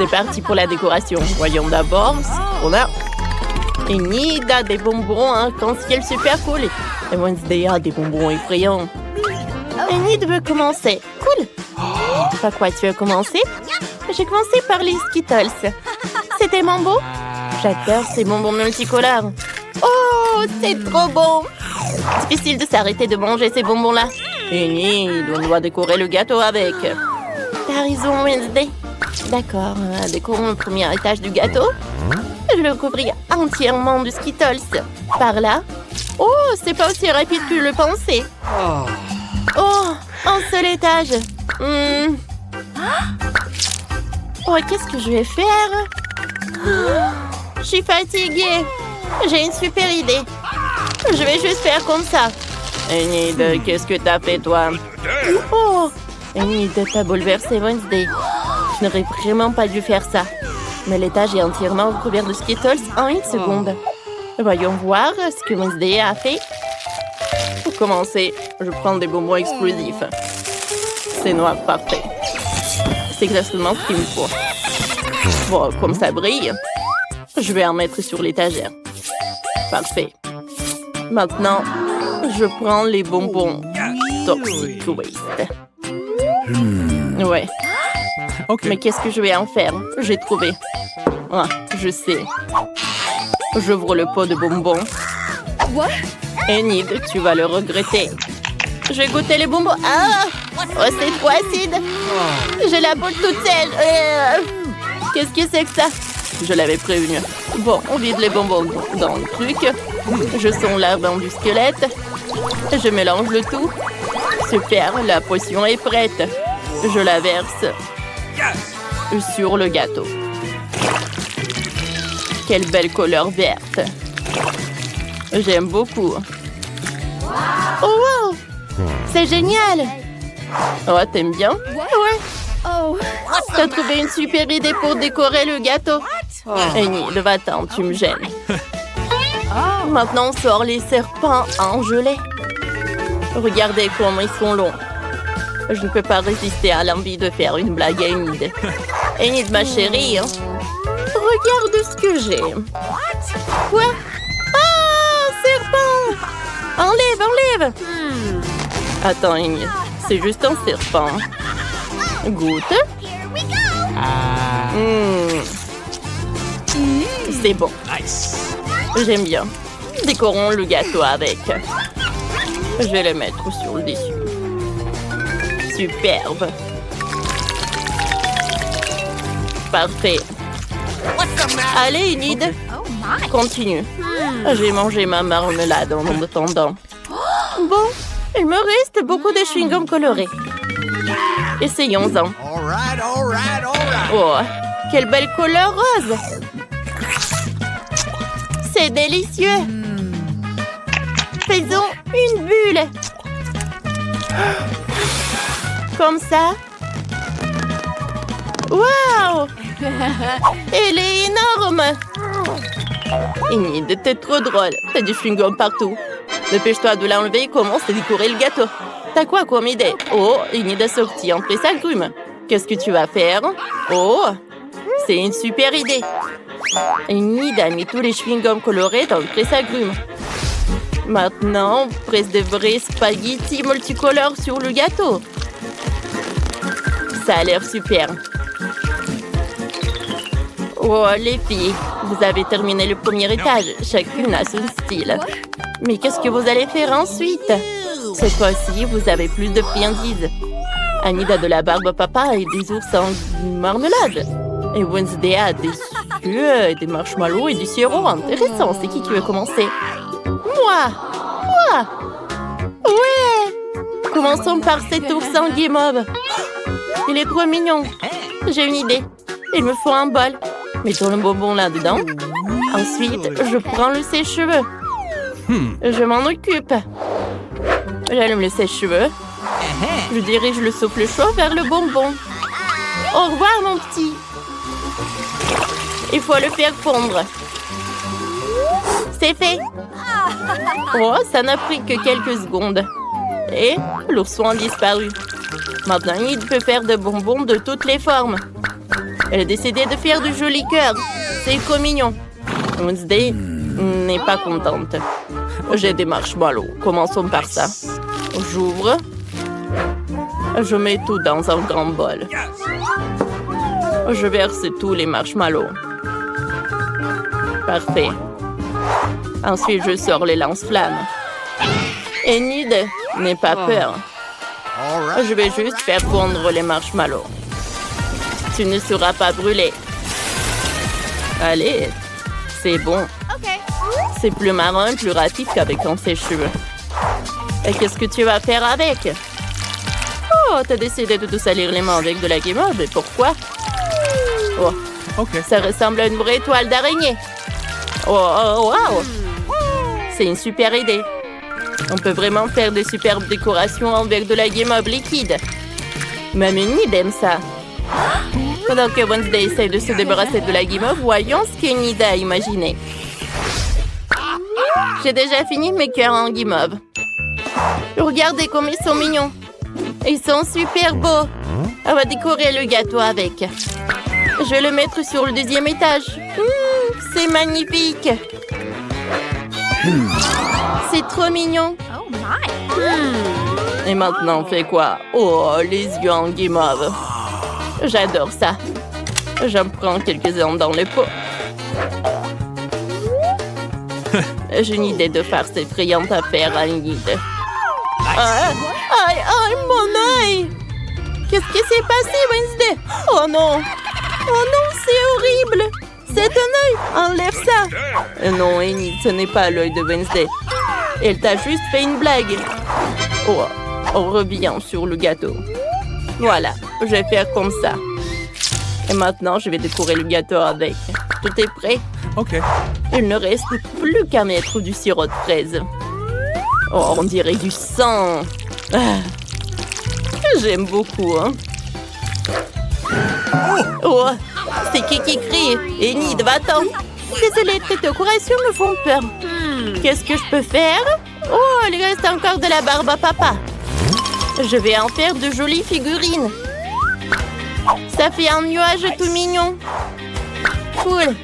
C'est parti pour la décoration. Voyons d'abord ce qu'on a. Enid a des bonbons arc-en-ciel super cool. Et Wednesday a des bonbons effrayants. Enid veut commencer. Cool. Par quoi tu veux commencer? J'ai commencé par les Skittles. C'était mon beau? J'adore ces bonbons multicolores. Oh, c'est trop bon! Difficile de s'arrêter de manger ces bonbons-là. Enid, on doit décorer le gâteau avec. T'as raison, Wednesday. D'accord, décorons le premier étage du gâteau. Je le couvrirai entièrement de Skittles. Par là. Oh, c'est pas aussi rapide que je le pensais. Oh, un seul étage. Oh, qu'est-ce que je vais faire? Je suis fatiguée. J'ai une super idée. Je vais juste faire comme ça. Enid, qu'est-ce que t'as fait, toi? Oh, Enid, t'as bouleversé Wednesday. Je n'aurais vraiment pas dû faire ça. Mais l'étage est entièrement recouvert de Skittles en une seconde. Voyons voir ce que Wednesday a fait. Pour commencer, je prends des bonbons explosifs. C'est noir, parfait. C'est exactement ce qu'il me faut. Bon, comme ça brille, je vais en mettre sur l'étagère. Parfait. Maintenant, je prends les bonbons Toxic Waste. Ouais. Okay. Mais qu'est-ce que je vais en faire? J'ai trouvé. Ah, je sais. J'ouvre le pot de bonbons. Enid, tu vas le regretter. Je vais goûter les bonbons. Ah! Oh, c'est trop acide. J'ai la peau toute sèche. Qu'est-ce que c'est que ça? Je l'avais prévenu. Bon, on vide les bonbons dans le truc. Je sens l'ardent du squelette. Je mélange le tout. Super, la potion est prête. Je la verse sur le gâteau. Quelle belle couleur verte. J'aime beaucoup. Oh, wow! C'est génial! Oh, t'aimes bien? Ouais. Oh. T'as trouvé une super idée pour décorer le gâteau. Enid, va-t'en, tu me gênes. Maintenant, on sort les serpents en gelée. Regardez comment ils sont longs. Je ne peux pas résister à l'envie de faire une blague à Enid. Enid, ma chérie, regarde ce que j'ai. Quoi? Ah, serpent! Enlève! Attends, Enid, c'est juste un serpent. Goûte. C'est bon. J'aime bien. Décorons le gâteau avec. Je vais le mettre sur le dessus. Superbe. Parfait. Allez, Enid. Continue. J'ai mangé ma marmelade en attendant. Bon, il me reste beaucoup de chewing-gum colorés. Essayons-en. Oh, quelle belle couleur rose! C'est délicieux! Faisons une bulle! Comme ça. Waouh! Elle est énorme! Enid, t'es trop drôle. T'as du chewing-gum partout. Dépêche-toi de l'enlever et commence à décorer le gâteau. T'as quoi comme idée? Oh, Enid a sorti un presse-agrumes. Qu'est-ce que tu vas faire? Oh, c'est une super idée. Enid a mis tous les chewing-gums colorés dans le presse-agrumes. Maintenant, on presse des vrais spaghettis multicolores sur le gâteau. Ça a l'air super. Oh, les filles, vous avez terminé le premier étage. Chacune a son style. Mais qu'est-ce que vous allez faire ensuite? Cette fois-ci, vous avez plus de friandises. Enid a de la barbe à papa et des ours en marmelade. Et Wednesday a des œufs, des marshmallows et du sirop. Intéressant. C'est qui veut commencer? Moi! Ouais! Commençons par cet ours en guimauve. Il est trop mignon. J'ai une idée. Il me faut un bol. Mettons le bonbon là-dedans. Ensuite, je prends le sèche-cheveux. Je m'en occupe. J'allume le sèche-cheveux. Je dirige le souffle chaud vers le bonbon. Au revoir, mon petit. Il faut le faire fondre. C'est fait. Oh, ça n'a pris que quelques secondes. Et l'ourson a disparu. Maintenant, il peut faire des bonbons de toutes les formes. Elle a décidé de faire du joli cœur. C'est trop mignon. Wednesday n'est pas contente. J'ai des marshmallows. Commençons par ça. J'ouvre. Je mets tout dans un grand bol. Je verse tous les marshmallows. Parfait. Ensuite, je sors les lance-flammes. Enid, n'aie pas peur. Je vais juste faire fondre les marshmallows. Tu ne seras pas brûlé. Allez, c'est bon. C'est plus marrant, plus rapide qu'avec un sèche-cheveux. Et qu'est-ce que tu vas faire avec? Oh, t'as décidé de te salir les mains avec de la guimauve, mais pourquoi? Oh, ça ressemble à une vraie toile d'araignée. Oh, wow! C'est une super idée. On peut vraiment faire des superbes décorations avec de la guimauve liquide. Même Enid aime ça. Pendant que Wednesday essaye de se débarrasser de la guimauve, voyons ce qu'Enid a imaginé. J'ai déjà fini mes cœurs en guimauve. Regardez comme ils sont mignons. Ils sont super beaux. On va décorer le gâteau avec. Je vais le mettre sur le deuxième étage. C'est magnifique. C'est trop mignon. Et maintenant, on fait quoi? Oh, les yeux en guimauve. J'adore ça. J'en prends quelques-uns dans le pot. J'ai une idée de farce effrayante à faire à Enid. Aïe, mon œil! Qu'est-ce qui s'est passé, Wednesday? Oh non! Oh non, c'est horrible! C'est un œil! Enlève ça! Non, Enid, ce n'est pas l'œil de Wednesday. Elle t'a juste fait une blague. Oh, on revient sur le gâteau. Voilà, je vais faire comme ça. Et maintenant, je vais décorer le gâteau avec. Tout est prêt? OK. Il ne reste plus qu'à mettre du sirop de fraise. Oh, on dirait du sang. Ah. J'aime beaucoup, hein. Oh, c'est qui crie? Enid, va-t'en. Désolée, tes décorations me font peur. Qu'est-ce que je peux faire? Oh, il reste encore de la barbe à papa. Je vais en faire de jolies figurines. Ça fait un nuage tout mignon. Cool.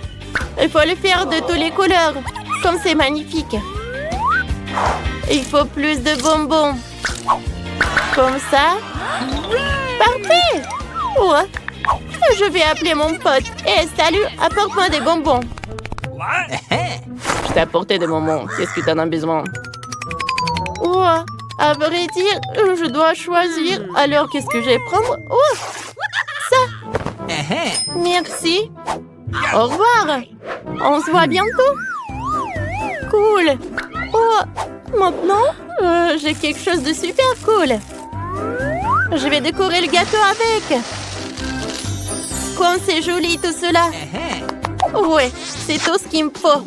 Il faut le faire de toutes les couleurs. Comme c'est magnifique. Il faut plus de bonbons. Comme ça. Parfait. Ouais. Je vais appeler mon pote. Hé, salut, apporte-moi des bonbons. Je t'ai apporté des bonbons. Qu'est-ce que t'en as besoin? Ouais. À vrai dire, je dois choisir. Alors, qu'est-ce que je vais prendre? Oh, ça. Merci. Au revoir. On se voit bientôt. Cool. Oh, maintenant, j'ai quelque chose de super cool. Je vais décorer le gâteau avec. Comme c'est joli tout cela. Ouais, c'est tout ce qu'il me faut.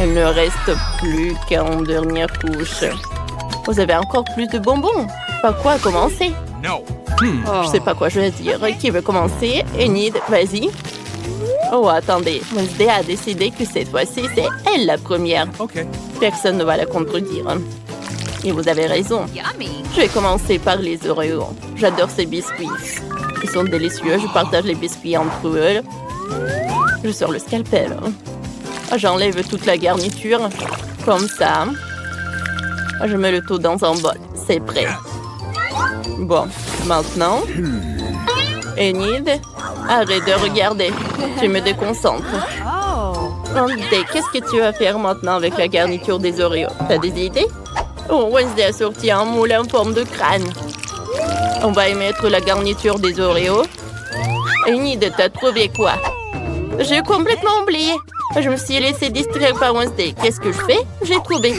Il ne reste plus qu'une dernière couche. Vous avez encore plus de bonbons. Par quoi commencer? Je sais pas quoi je vais dire. Qui veut commencer? Enid, vas-y. Oh, attendez. Wednesday a décidé que cette fois-ci, c'est elle la première. Personne ne va la contredire. Et vous avez raison. Je vais commencer par les Oreos. J'adore ces biscuits. Ils sont délicieux. Je partage les biscuits entre eux. Je sors le scalpel. J'enlève toute la garniture. Comme ça. Je mets le tout dans un bol. C'est prêt. Bon, maintenant... Enid, arrête de regarder. Tu me déconcentres. Wednesday, qu'est-ce que tu vas faire maintenant avec la garniture des Oreos? T'as des idées? Oh, Wednesday a sorti un moule en forme de crâne. On va y mettre la garniture des Oreos. Enid, t'as trouvé quoi? J'ai complètement oublié. Je me suis laissée distraire par Wednesday. Qu'est-ce que je fais? J'ai trouvé.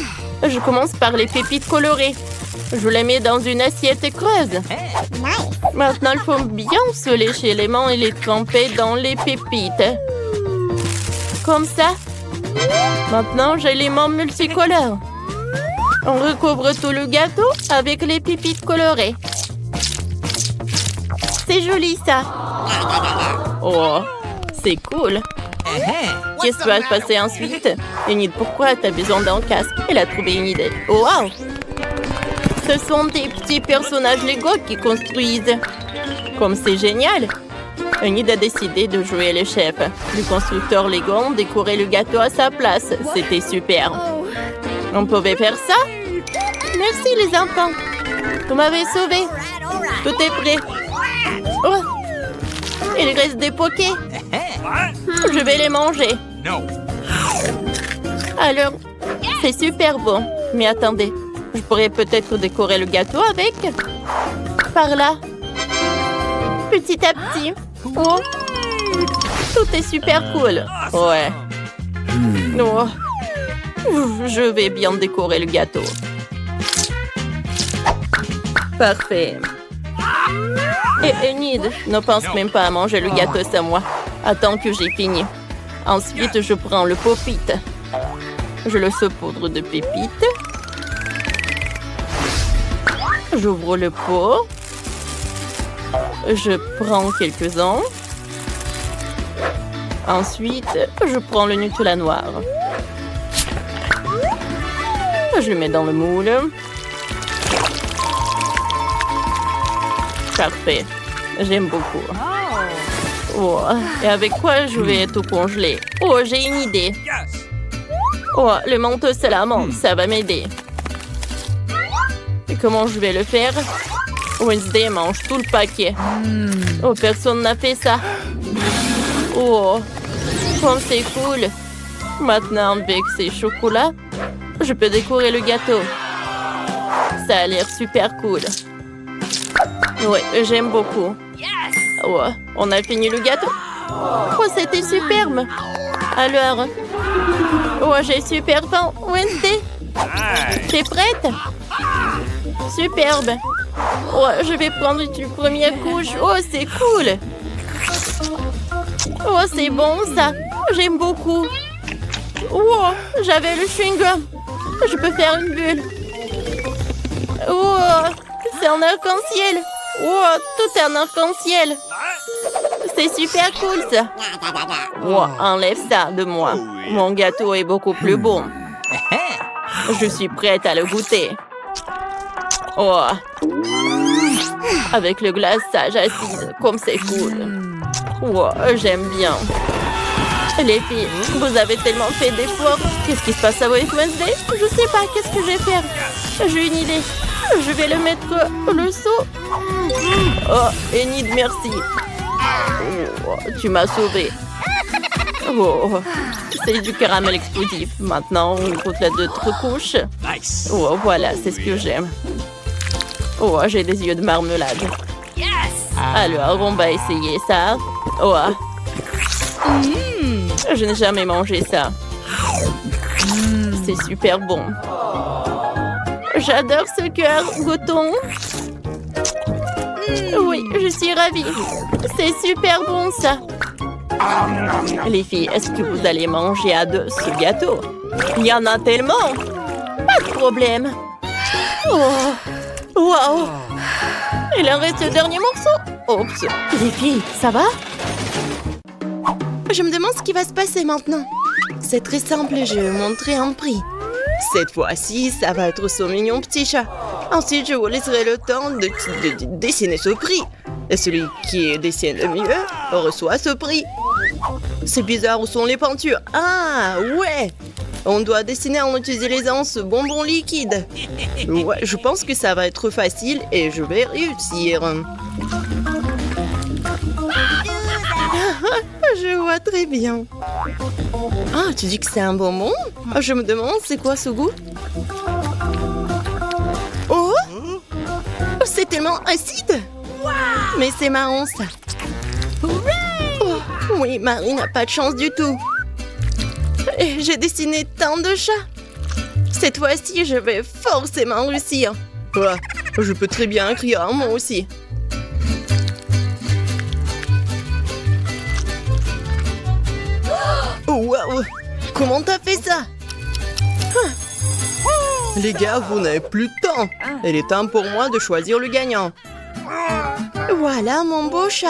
Je commence par les pépites colorées. Je les mets dans une assiette creuse. Maintenant, il faut bien se lécher les mains et les tremper dans les pépites. Comme ça. Maintenant, j'ai les mains multicolores. On recouvre tout le gâteau avec les pépites colorées. C'est joli, ça. Oh, c'est cool. Qu'est-ce qui va se passer ensuite? Enid, pourquoi t'as besoin d'un casque? Elle a trouvé une idée. Oh, wow! Ce sont des petits personnages Lego qui construisent. Comme c'est génial! Enid a décidé de jouer le chef. Le constructeur Lego a décoré le gâteau à sa place. C'était super. On pouvait faire ça? Merci les enfants. Vous m'avez sauvé. Tout est prêt. Oh. Il reste des pokés. Je vais les manger. Alors, c'est super bon. Mais attendez, je pourrais peut-être décorer le gâteau avec. Par là. Petit à petit. Oh. Tout est super cool. Ouais. Oh. Je vais bien décorer le gâteau. Parfait. Et Enid, ne pense même pas à manger le gâteau sans moi. Attends que j'ai fini. Ensuite, je prends le pop-it. Je le saupoudre de pépites. J'ouvre le pot. Je prends quelques-uns. Ensuite, je prends le Nutella noir. Je le mets dans le moule. Parfait. J'aime beaucoup. Oh, et avec quoi je vais tout congeler? Oh, j'ai une idée. Oh, le manteau salamandre, ça va m'aider. Et comment je vais le faire? Wednesday mange tout le paquet. Oh, personne n'a fait ça. Oh, comme c'est cool. Maintenant, avec ces chocolats, je peux décorer le gâteau. Ça a l'air super cool. Oui, j'aime beaucoup. Oh, on a fini le gâteau. Oh, c'était superbe. Alors, oh, j'ai super faim. Wednesday, t'es prête? Superbe. Oh, je vais prendre une première couche. Oh, c'est cool. Oh, c'est bon ça. J'aime beaucoup. Oh, j'avais le chewing-gum. Je peux faire une bulle. Oh, c'est un arc-en-ciel. Oh, tout est un arc-en-ciel. C'est super cool ça. Oh, enlève ça de moi. Mon gâteau est beaucoup plus bon. Je suis prête à le goûter. Oh. Avec le glaçage acide, comme c'est cool. Oh, j'aime bien. Les filles, vous avez tellement fait d'efforts. Qu'est-ce qui se passe à Wednesday? Je sais pas, qu'est-ce que je vais faire? J'ai une idée. Je vais le mettre le seau. Oh, Enid, merci. Oh, tu m'as sauvée. Oh, c'est du caramel explosif. Maintenant, on goûte la d'autres couches. Oh, voilà, c'est ce que j'aime. Oh, j'ai des yeux de marmelade. Alors, on va essayer ça. Oh. Je n'ai jamais mangé ça. C'est super bon. J'adore ce cœur. Goûtons. Oui, je suis ravie. C'est super bon ça. Les filles, est-ce que vous allez manger à deux ce gâteau? Il y en a tellement. Pas de problème. Oh. Wow. Il en reste le dernier morceau. Oups. Les filles, ça va? Je me demande ce qui va se passer maintenant. C'est très simple, je vais montrer un prix. Cette fois-ci, ça va être ce mignon petit chat. Ensuite, je vous laisserai le temps de dessiner ce prix. Et celui qui dessine le mieux reçoit ce prix. C'est bizarre, où sont les peintures? Ah, ouais! On doit dessiner en utilisant ce bonbon liquide. Ouais, je pense que ça va être facile et je vais réussir. Je vois très bien. Ah, tu dis que c'est un bonbon? Je me demande, c'est quoi ce goût? Oh! C'est tellement acide! Mais c'est marrant, ça. Oh, oui, Marie n'a pas de chance du tout. Et j'ai dessiné tant de chats. Cette fois-ci, je vais forcément réussir. Ouais, je peux très bien écrire un mot aussi. Oh, wow! Comment t'as fait ça? Les gars, vous n'avez plus de temps. Il est temps pour moi de choisir le gagnant. Voilà mon beau chat.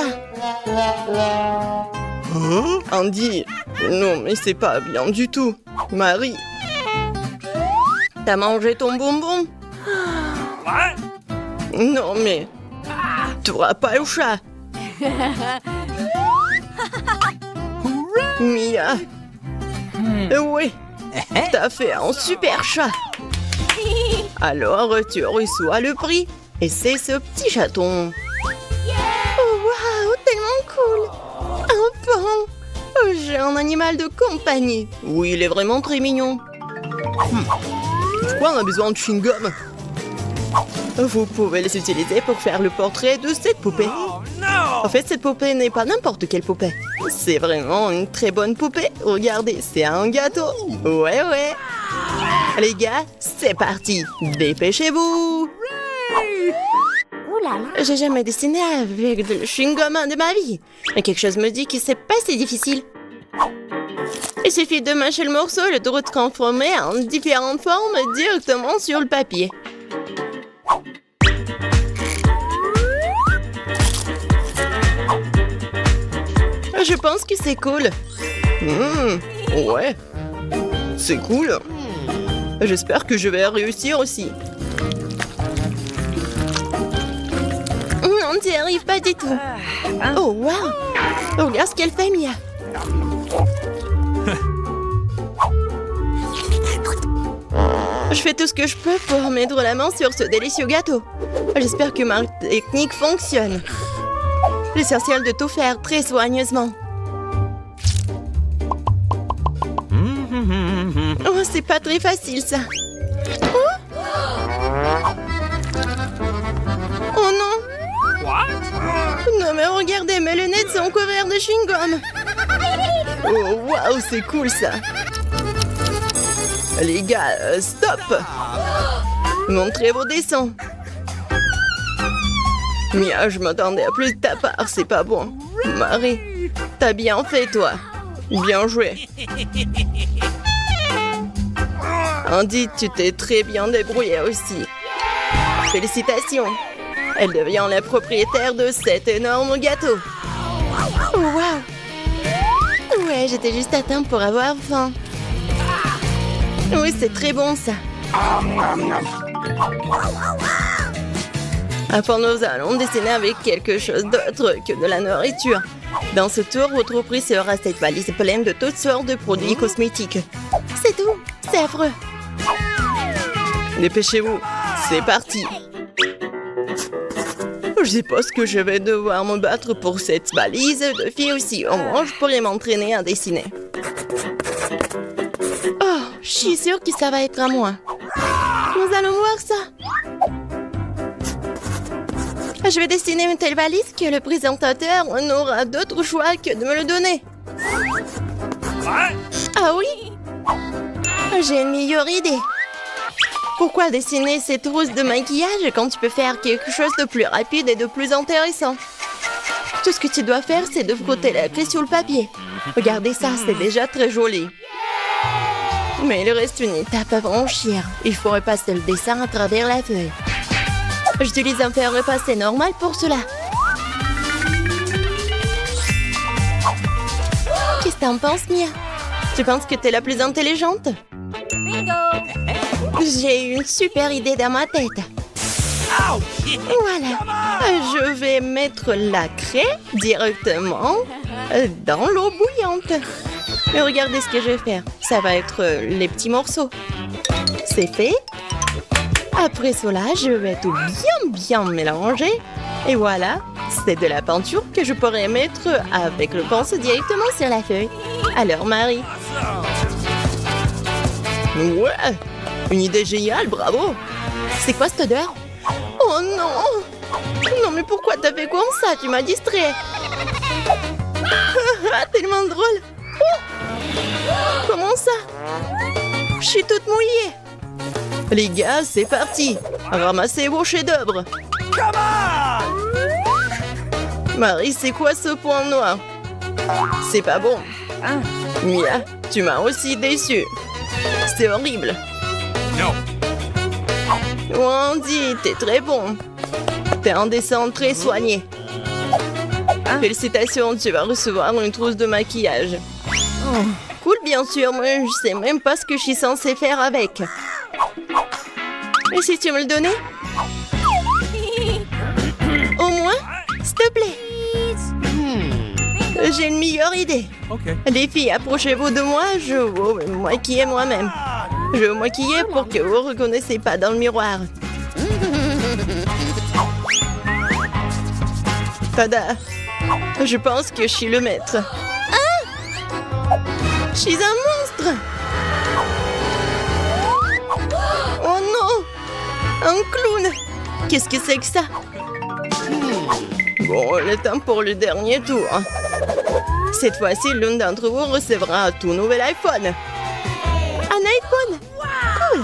Hein? Andy, non mais c'est pas bien du tout. Marie, t'as mangé ton bonbon? Non mais, t'auras pas le chat. Mia. Oui, t'as fait un super chat. Alors, tu reçois le prix. Et c'est ce petit chaton. Oh, waouh, tellement cool. Enfin, j'ai un animal de compagnie. Oui, il est vraiment très mignon. Pourquoi on a besoin de chewing-gum? Vous pouvez les utiliser pour faire le portrait de cette poupée. En fait, cette poupée n'est pas n'importe quelle poupée. C'est vraiment une très bonne poupée. Regardez, c'est un gâteau. Ouais. Les gars, c'est parti. Dépêchez-vous. J'ai jamais dessiné avec le chewing-gum de ma vie. Mais quelque chose me dit que c'est pas si difficile. Il suffit de mâcher le morceau et de le transformer en différentes formes directement sur le papier. Je pense que c'est cool. Ouais. C'est cool. J'espère que je vais réussir aussi. On n'y arrive pas du tout. Oh, waouh! Regarde ce qu'elle fait, Mia. Je fais tout ce que je peux pour mettre la main sur ce délicieux gâteau. J'espère que ma technique fonctionne. L'essentiel de tout faire très soigneusement. Oh, c'est pas très facile, ça. Oh non! Non, mais regardez, mes lunettes sont couvertes de chewing-gum. Oh, waouh, c'est cool, ça. Les gars, stop! Montrez vos dessins. Mia, je m'attendais à plus de ta part, c'est pas bon. Marie, t'as bien fait, toi. Bien joué. Andy, tu t'es très bien débrouillée aussi. Félicitations. Elle devient la propriétaire de cet énorme gâteau. Oh, waouh! Ouais, j'étais juste à temps pour avoir faim. Oui, c'est très bon, ça. Enfin, nous allons dessiner avec quelque chose d'autre que de la nourriture. Dans ce tour, votre prix sera cette valise pleine de toutes sortes de produits cosmétiques. C'est tout. C'est affreux. Dépêchez-vous. C'est parti. Je suppose que je vais devoir me battre pour cette valise de filles aussi. Au moins, je pourrais m'entraîner à dessiner. Oh, je suis sûre que ça va être à moi. Nous allons voir ça. Je vais dessiner une telle valise que le présentateur n'aura d'autre choix que de me le donner. Ah oui? J'ai une meilleure idée. Pourquoi dessiner cette trousse de maquillage quand tu peux faire quelque chose de plus rapide et de plus intéressant? Tout ce que tu dois faire, c'est de frotter la clé sur le papier. Regardez ça, c'est déjà très joli. Mais il reste une étape à franchir. Il faut repasser le dessin à travers la feuille. J'utilise un fer repassé normal pour cela. Qu'est-ce que t'en penses, Mia? Tu penses que t'es la plus intelligente? Bingo! J'ai une super idée dans ma tête. Voilà. Je vais mettre la craie directement dans l'eau bouillante. Mais regardez ce que je vais faire. Ça va être les petits morceaux. C'est fait. Après cela, je vais tout bien mélanger. Et voilà, c'est de la peinture que je pourrais mettre avec le pinceau directement sur la feuille. Alors, Marie. Ouais, une idée géniale, bravo. C'est quoi cette odeur? Oh non! Non, mais pourquoi t'as fait comme ça? Tu m'as distrait. Tellement drôle. Oh! Comment ça? Je suis toute mouillée. Les gars, c'est parti. Ramassez vos chefs-d'œuvre. Marie, c'est quoi ce point noir? C'est pas bon. Mia, tu m'as aussi déçue. C'est horrible. Non. Andy, t'es très bon. T'es un dessin très soigné. Félicitations, tu vas recevoir une trousse de maquillage. Cool, bien sûr, mais je sais même pas ce que je suis censée faire avec. Et si tu me le donnais? Au moins, s'il te plaît. J'ai une meilleure idée. Les filles, approchez-vous de moi, je vais vous maquiller moi-même. Je vais vous maquiller pour que vous ne reconnaissiez pas dans le miroir. Tada! Je pense que je suis le maître. Ah! Je suis un monstre! Oh non! Un clown! Qu'est-ce que c'est que ça? Bon, le temps pour le dernier tour. Cette fois-ci, l'une d'entre vous recevra un tout nouvel iPhone. Un iPhone? Cool!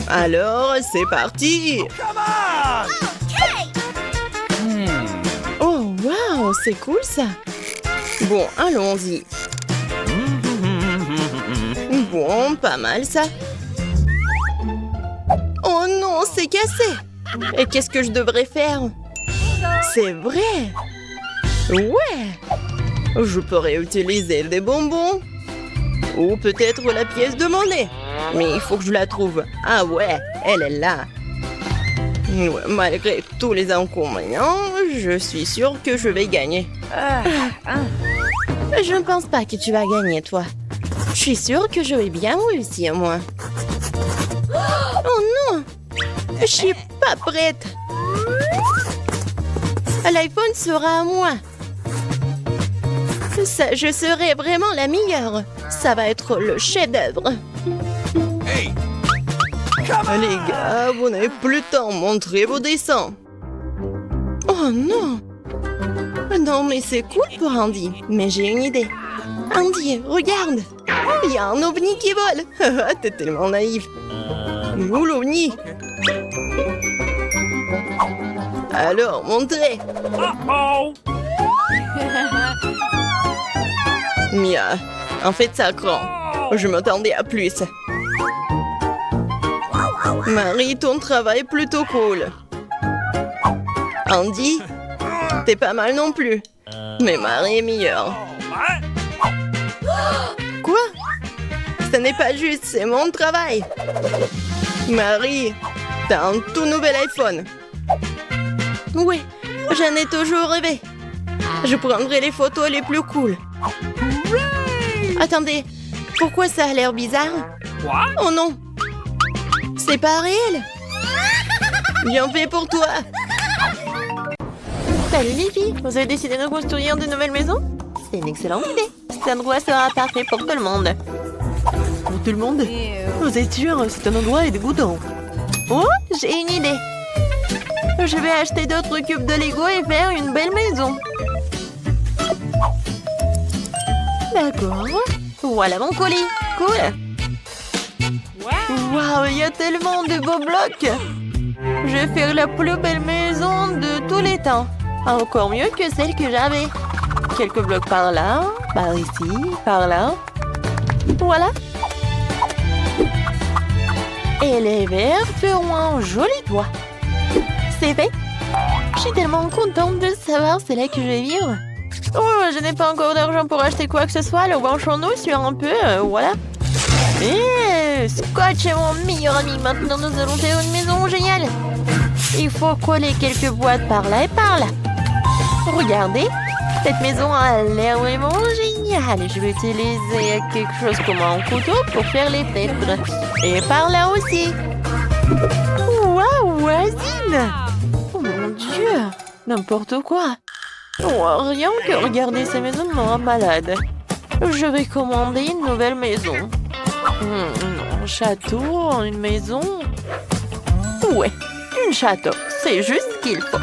Alors, c'est parti! Oh, wow, c'est cool ça! Bon, allons-y. Bon, pas mal ça. Oh non, c'est cassé! Et qu'est-ce que je devrais faire? C'est vrai! Ouais! Je pourrais utiliser des bonbons. Ou peut-être la pièce de monnaie. Mais il faut que je la trouve. Ah ouais, elle est là. Ouais, malgré tous les inconvénients, je suis sûre que je vais gagner. Je ne pense pas que tu vas gagner, toi. Je suis sûre que je vais bien réussir, moi. Oh non! Je suis pas prête. L'iPhone sera à moi. Ça, je serai vraiment la meilleure. Ça va être le chef-d'œuvre. Hey. Les gars, vous n'avez plus le temps. Montrez vos dessins. Oh non! Non, mais c'est cool pour Andy. Mais j'ai une idée. Andy, regarde! Il y a un ovni qui vole. T'es tellement naïf. Où l'ovni? Alors, montrez. Mia, en fait, ça craint. Je m'attendais à plus. Marie, ton travail est plutôt cool. Andy, t'es pas mal non plus. Mais Marie est meilleure. Quoi? Ce n'est pas juste, c'est mon travail. Marie, t'as un tout nouvel iPhone. Oui, j'en ai toujours rêvé. Je prendrai les photos les plus cool. Attendez, pourquoi ça a l'air bizarre? Oh non! C'est pas réel! Bien fait pour toi! Salut les filles! Vous avez décidé de construire de nouvelles maisons? C'est une excellente idée! Cet endroit sera parfait pour tout le monde. Pour tout le monde? Vous êtes sûr? C'est un endroit dégoûtant. Oh, j'ai une idée! Je vais acheter d'autres cubes de Lego et faire une belle maison. D'accord. Voilà mon colis. Cool. Waouh, il y a tellement de beaux blocs. Je vais faire la plus belle maison de tous les temps. Encore mieux que celle que j'avais. Quelques blocs par là, par ici, par là. Voilà. Et les verres feront un joli toit. C'est fait. Je suis tellement contente de savoir c'est là que je vais vivre. Oh, je n'ai pas encore d'argent pour acheter quoi que ce soit. Le branchons-nous sur un peu, voilà. Et Scotch est mon meilleur ami. Maintenant, nous allons faire une maison géniale. Il faut coller quelques boîtes par là et par là. Regardez, cette maison a l'air vraiment géniale. Je vais utiliser quelque chose comme un couteau pour faire les fenêtres. Et par là aussi. Waouh, voisine! Oh mon Dieu! N'importe quoi! Oh, rien que regarder ces maisons me rend malade. Je vais commander une nouvelle maison. Un château, une maison... Ouais, un château. C'est juste ce qu'il faut.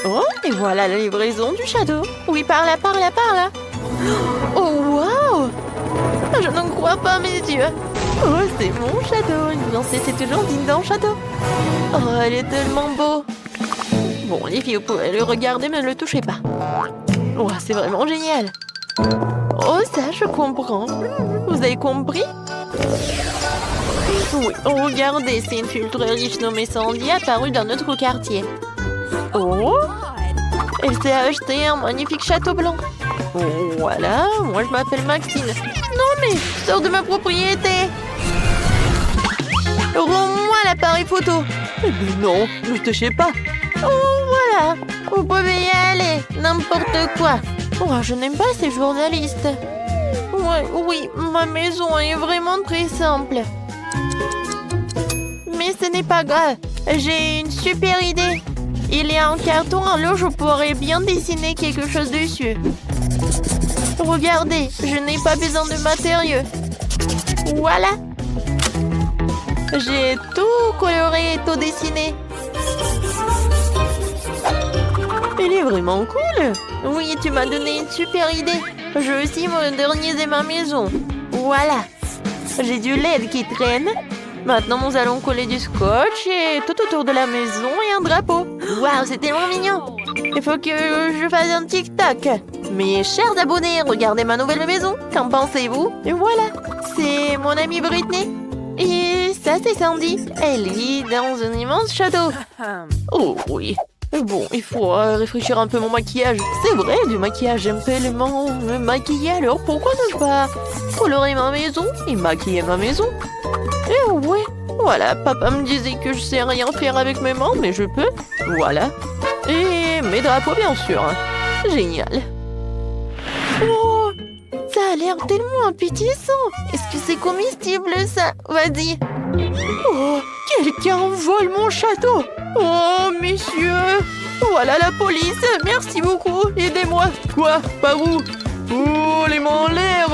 Oh, et voilà la livraison du château. Oui, par là, par là, par là. Oh, waouh! Je n'en crois pas mes yeux. Oh, c'est mon château. Non, c'était toujours digne d'un château. Oh, elle est tellement beau. Bon, les filles, vous pouvez le regarder, mais ne le touchez pas. Oh, c'est vraiment génial. Oh, ça, je comprends. Vous avez compris? Oui, oh, regardez, c'est une fille très riche nommée Sandy apparue dans notre quartier. Oh, elle s'est acheté un magnifique château blanc. Oh, voilà, moi je m'appelle Maxine. Non mais, sors de ma propriété. Rends-moi l'appareil photo. Mais non, ne touchez pas. Oh, voilà. Vous pouvez y aller. N'importe quoi. Oh, je n'aime pas ces journalistes. Ouais, oui, ma maison est vraiment très simple. Mais ce n'est pas grave. J'ai une super idée. Il y a un carton, alors je pourrais bien dessiner quelque chose dessus. Regardez, je n'ai pas besoin de matériaux. Voilà. J'ai tout coloré et tout dessiné. Il est vraiment cool. Oui, tu m'as donné une super idée. Je veux aussi moderniser ma maison. Voilà. J'ai du LED qui traîne. Maintenant, nous allons coller du scotch et tout autour de la maison et un drapeau. Waouh, c'est tellement mignon. Il faut que je fasse un TikTok. Mes chers abonnés, regardez ma nouvelle maison. Qu'en pensez-vous? Et voilà, c'est mon amie Britney. Et ça, c'est Sandy. Elle vit dans un immense château. Oh oui. Bon, il faut réfléchir un peu mon maquillage. C'est vrai, du maquillage, j'aime tellement me maquiller. Alors pourquoi ne pas colorer ma maison et maquiller ma maison? Eh ouais, voilà, papa me disait que je sais rien faire avec mes mains, mais je peux. Voilà. Et mes drapeaux, bien sûr. Génial. Oh, ça a l'air tellement appétissant. Est-ce que c'est comestible, ça? Vas-y. Oh, quelqu'un vole mon château. Oh, messieurs. Voilà la police. Merci beaucoup. Aidez-moi. Quoi? Par où? Oh, les mains en l'air.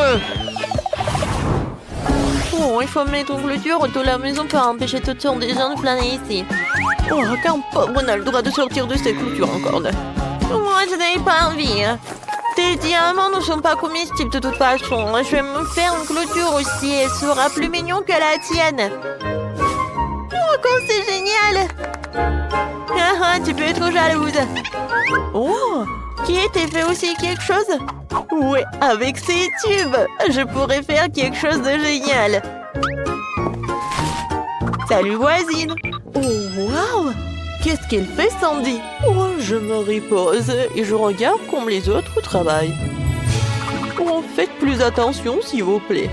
Oh, il faut mettre une clôture autour de la maison pour empêcher toutes sortes de gens de flâner ici. Oh, qu'un pauvre n'a le droit de sortir de cette clôture encore. Moi, je n'avais pas envie. Tes diamants ne sont pas comestibles de toute façon. Je vais me faire une clôture aussi. Elle sera plus mignon que la tienne. Oh, comme c'est génial! Ah, tu peux être jalouse. Oh, qui était fait aussi quelque chose? Ouais, avec ces tubes, je pourrais faire quelque chose de génial. Salut voisine. Oh, waouh! Qu'est-ce qu'elle fait, Sandy? Oh, je me repose et je regarde comme les autres travaillent. Oh, faites plus attention, s'il vous plaît.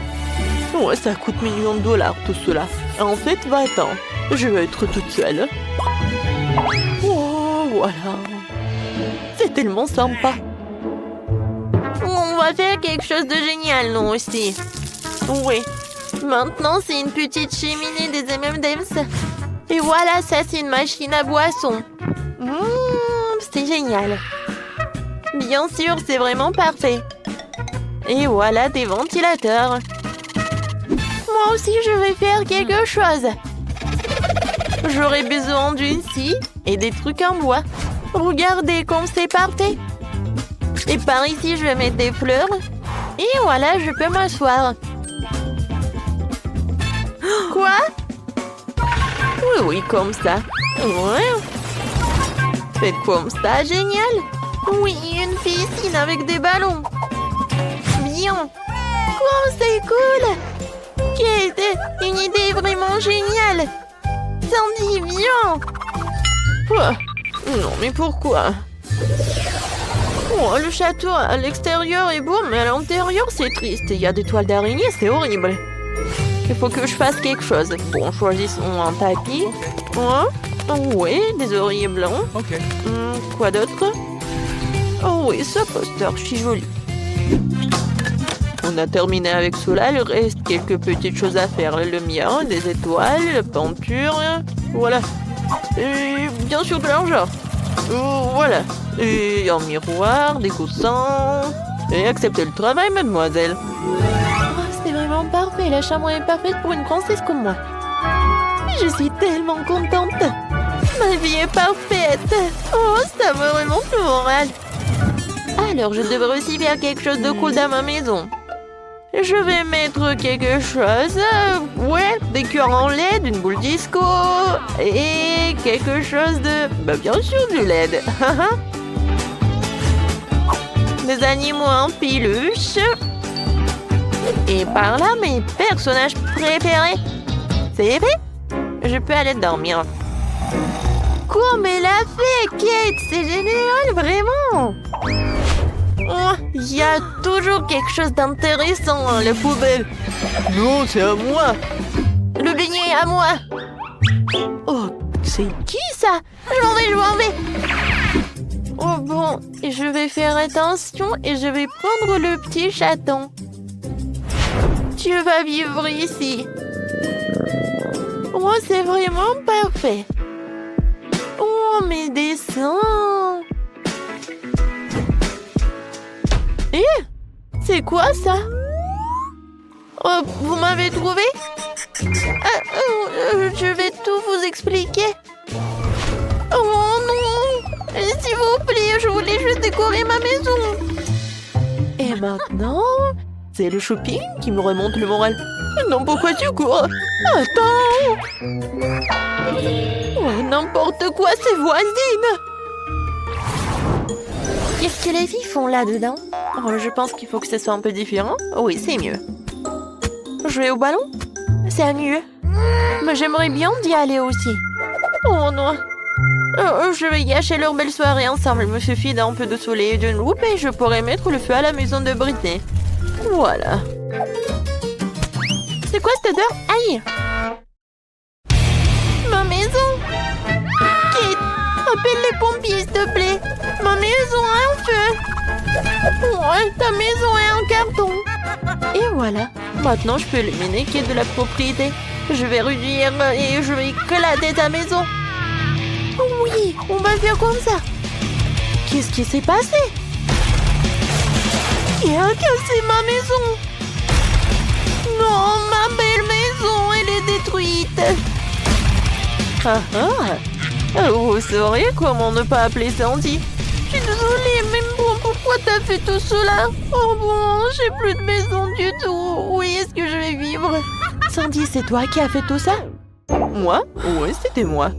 Ouais, ça coûte millions de dollars, tout cela. En fait, va-t'en. Je vais être toute seule. Oh, voilà. C'est tellement sympa. On va faire quelque chose de génial, nous aussi. Oui. Maintenant, c'est une petite cheminée des M&M's. Et voilà, ça, c'est une machine à boisson. C'est génial. Bien sûr, c'est vraiment parfait. Et voilà des ventilateurs. Moi aussi, je vais faire quelque chose. J'aurai besoin d'une scie et des trucs en bois. Regardez comme c'est parfait. Et par ici, je vais mettre des fleurs. Et voilà, je peux m'asseoir. Quoi? Oui, oui, comme ça. Ouais. Faites comme ça, génial. Oui, une piscine avec des ballons. Bien. Quoi, c'est cool. Quelle une idée vraiment géniale. Sandy, viens. Quoi? Non, mais pourquoi? Oh, le château à l'extérieur est beau, mais à l'intérieur, c'est triste. Il y a des toiles d'araignée, c'est horrible. Il faut que je fasse quelque chose. Bon, choisissons un tapis. Oui, des oreillers blancs. Ok. Quoi d'autre? Oh oui, ce poster, je suis jolie. On a terminé avec cela, il reste quelques petites choses à faire. La lumière, des étoiles, la peinture, voilà. Et bien sûr de l'argent. Voilà. Et un miroir, des coussins. Et acceptez le travail, mademoiselle. Oh, c'est vraiment parfait, la chambre est parfaite pour une princesse comme moi. Je suis tellement contente. Ma vie est parfaite. Oh, ça me remonte le moral. Alors, je devrais aussi faire quelque chose de cool dans ma maison. Je vais mettre quelque chose. Ouais, des cœurs en LED, une boule disco. Et quelque chose de... Bah, bien sûr, du LED. Des animaux en peluche. Et par là, mes personnages préférés. C'est fait? Je peux aller dormir. Comme elle a fait, Kate! C'est génial, vraiment! Oh, il y a toujours quelque chose d'intéressant dans la poubelle. Non, c'est à moi. Le beignet est à moi. Oh, C'est qui ça? Je m'en vais. Oh bon, je vais faire attention et je vais prendre le petit chaton. Tu vas vivre ici. Oh, c'est vraiment parfait. Oh, mes dessins. C'est quoi ça? Oh, vous m'avez trouvé? Je vais tout vous expliquer. Oh non! S'il vous plaît, je voulais juste décorer ma maison. Et maintenant, c'est le shopping qui me remonte le moral. Non, pourquoi tu cours? Attends! Oh, n'importe quoi, c'est voisine! Qu'est-ce que les filles font là-dedans? Oh, je pense qu'il faut que ce soit un peu différent. Oui, c'est mieux. Jouer au ballon? C'est mieux. Mais j'aimerais bien d'y aller aussi. Oh non! Je vais gâcher leur belle soirée ensemble. Il me suffit d'un peu de soleil et d'une loupe et je pourrai mettre le feu à la maison de Britney. Voilà. C'est quoi cette odeur? Aïe! Ma maison! Kate, appelle les pompiers, s'il te plaît. Ma maison a un feu. Ouais, ta maison est en carton. Et voilà. Maintenant, je peux éliminer Kate de la propriété. Je vais réduire et je vais éclater ta maison. Oui, on va faire comme ça. Qu'est-ce qui s'est passé? Qui a cassé ma maison? Non, ma belle maison, elle est détruite. Vous saurez comment ne pas appeler Sandy. Je suis désolée, mais bon, pourquoi t'as fait tout cela? Oh bon, j'ai plus de maison du tout. Où est-ce que je vais vivre? Sandy, c'est toi qui as fait tout ça? Moi? Oui, c'était moi.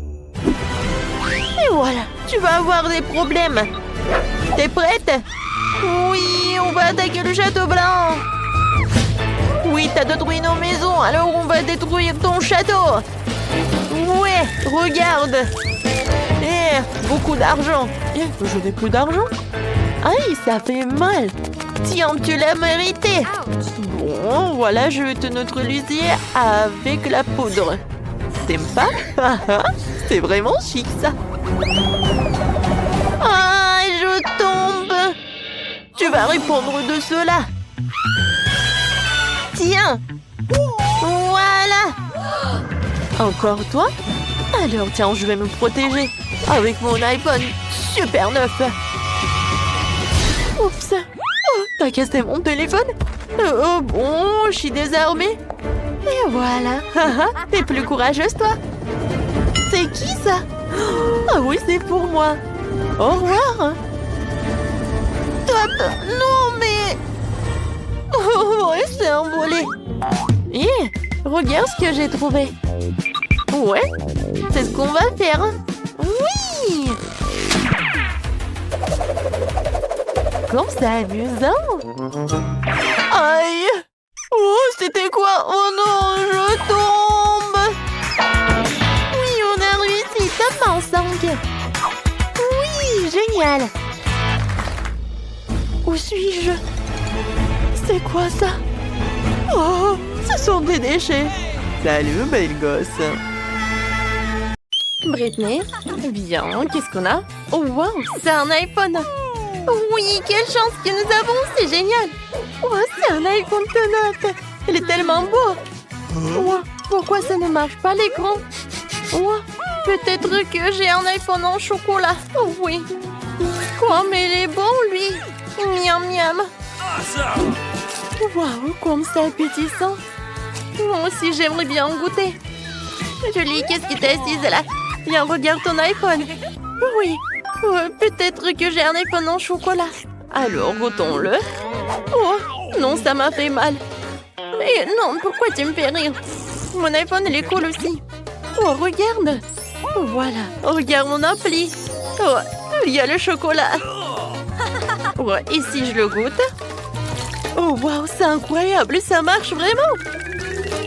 Et voilà, tu vas avoir des problèmes. T'es prête? Oui, on va attaquer le château blanc. Oui, t'as détruit nos maisons, alors on va détruire ton château. Ouais, regarde. Beaucoup d'argent. Je n'ai plus d'argent. Aïe, ça fait mal. Tiens, tu l'as mérité. Bon, voilà, je vais te neutraliser avec la poudre. T'aimes pas? C'est vraiment chic, ça. Ah, je tombe. Tu vas répondre de cela. Tiens. Voilà. Encore toi? Alors tiens, je vais me protéger avec mon iPhone super neuf. Oups. Oh, t'as cassé mon téléphone? Oh bon, je suis désarmée. Et voilà. T'es plus courageuse, toi. C'est qui ça? Ah oui, c'est pour moi. Au revoir. Top. Non, mais... Oh, ouais, c'est envolé. Regarde ce que j'ai trouvé. Ouais, c'est ce qu'on va faire. Oui! Comme c'est amusant. Aïe! Oh, c'était quoi? Oh non, je tombe! Oui, on a réussi, top en 5. Oui, génial. Où suis-je? C'est quoi ça? Oh, ce sont des déchets. Salut, belle gosse. Britney, bien, qu'est-ce qu'on a? Oh wow, c'est un iPhone. Oui, quelle chance que nous avons, c'est génial. Oh, c'est un iPhone tout neuf. Il est tellement beau. Oh, pourquoi ça ne marche pas l'écran? Oh, peut-être que j'ai un iPhone en chocolat. Oh oui. Quoi, mais il est bon, lui. Miam, miam. Waouh, comme c'est appétissant. Moi aussi, j'aimerais bien en goûter. Julie, qu'est-ce qui t'est assise là? Viens, regarde ton iPhone. Oui, peut-être que j'ai un iPhone en chocolat. Alors, goûtons-le. Oh, non, ça m'a fait mal. Mais non, pourquoi tu me fais rire? Mon iPhone, il est cool aussi. Oh, regarde. Voilà, regarde mon appli. Oh, il y a le chocolat. Oh, et si je le goûte? Oh, waouh, c'est incroyable, ça marche vraiment.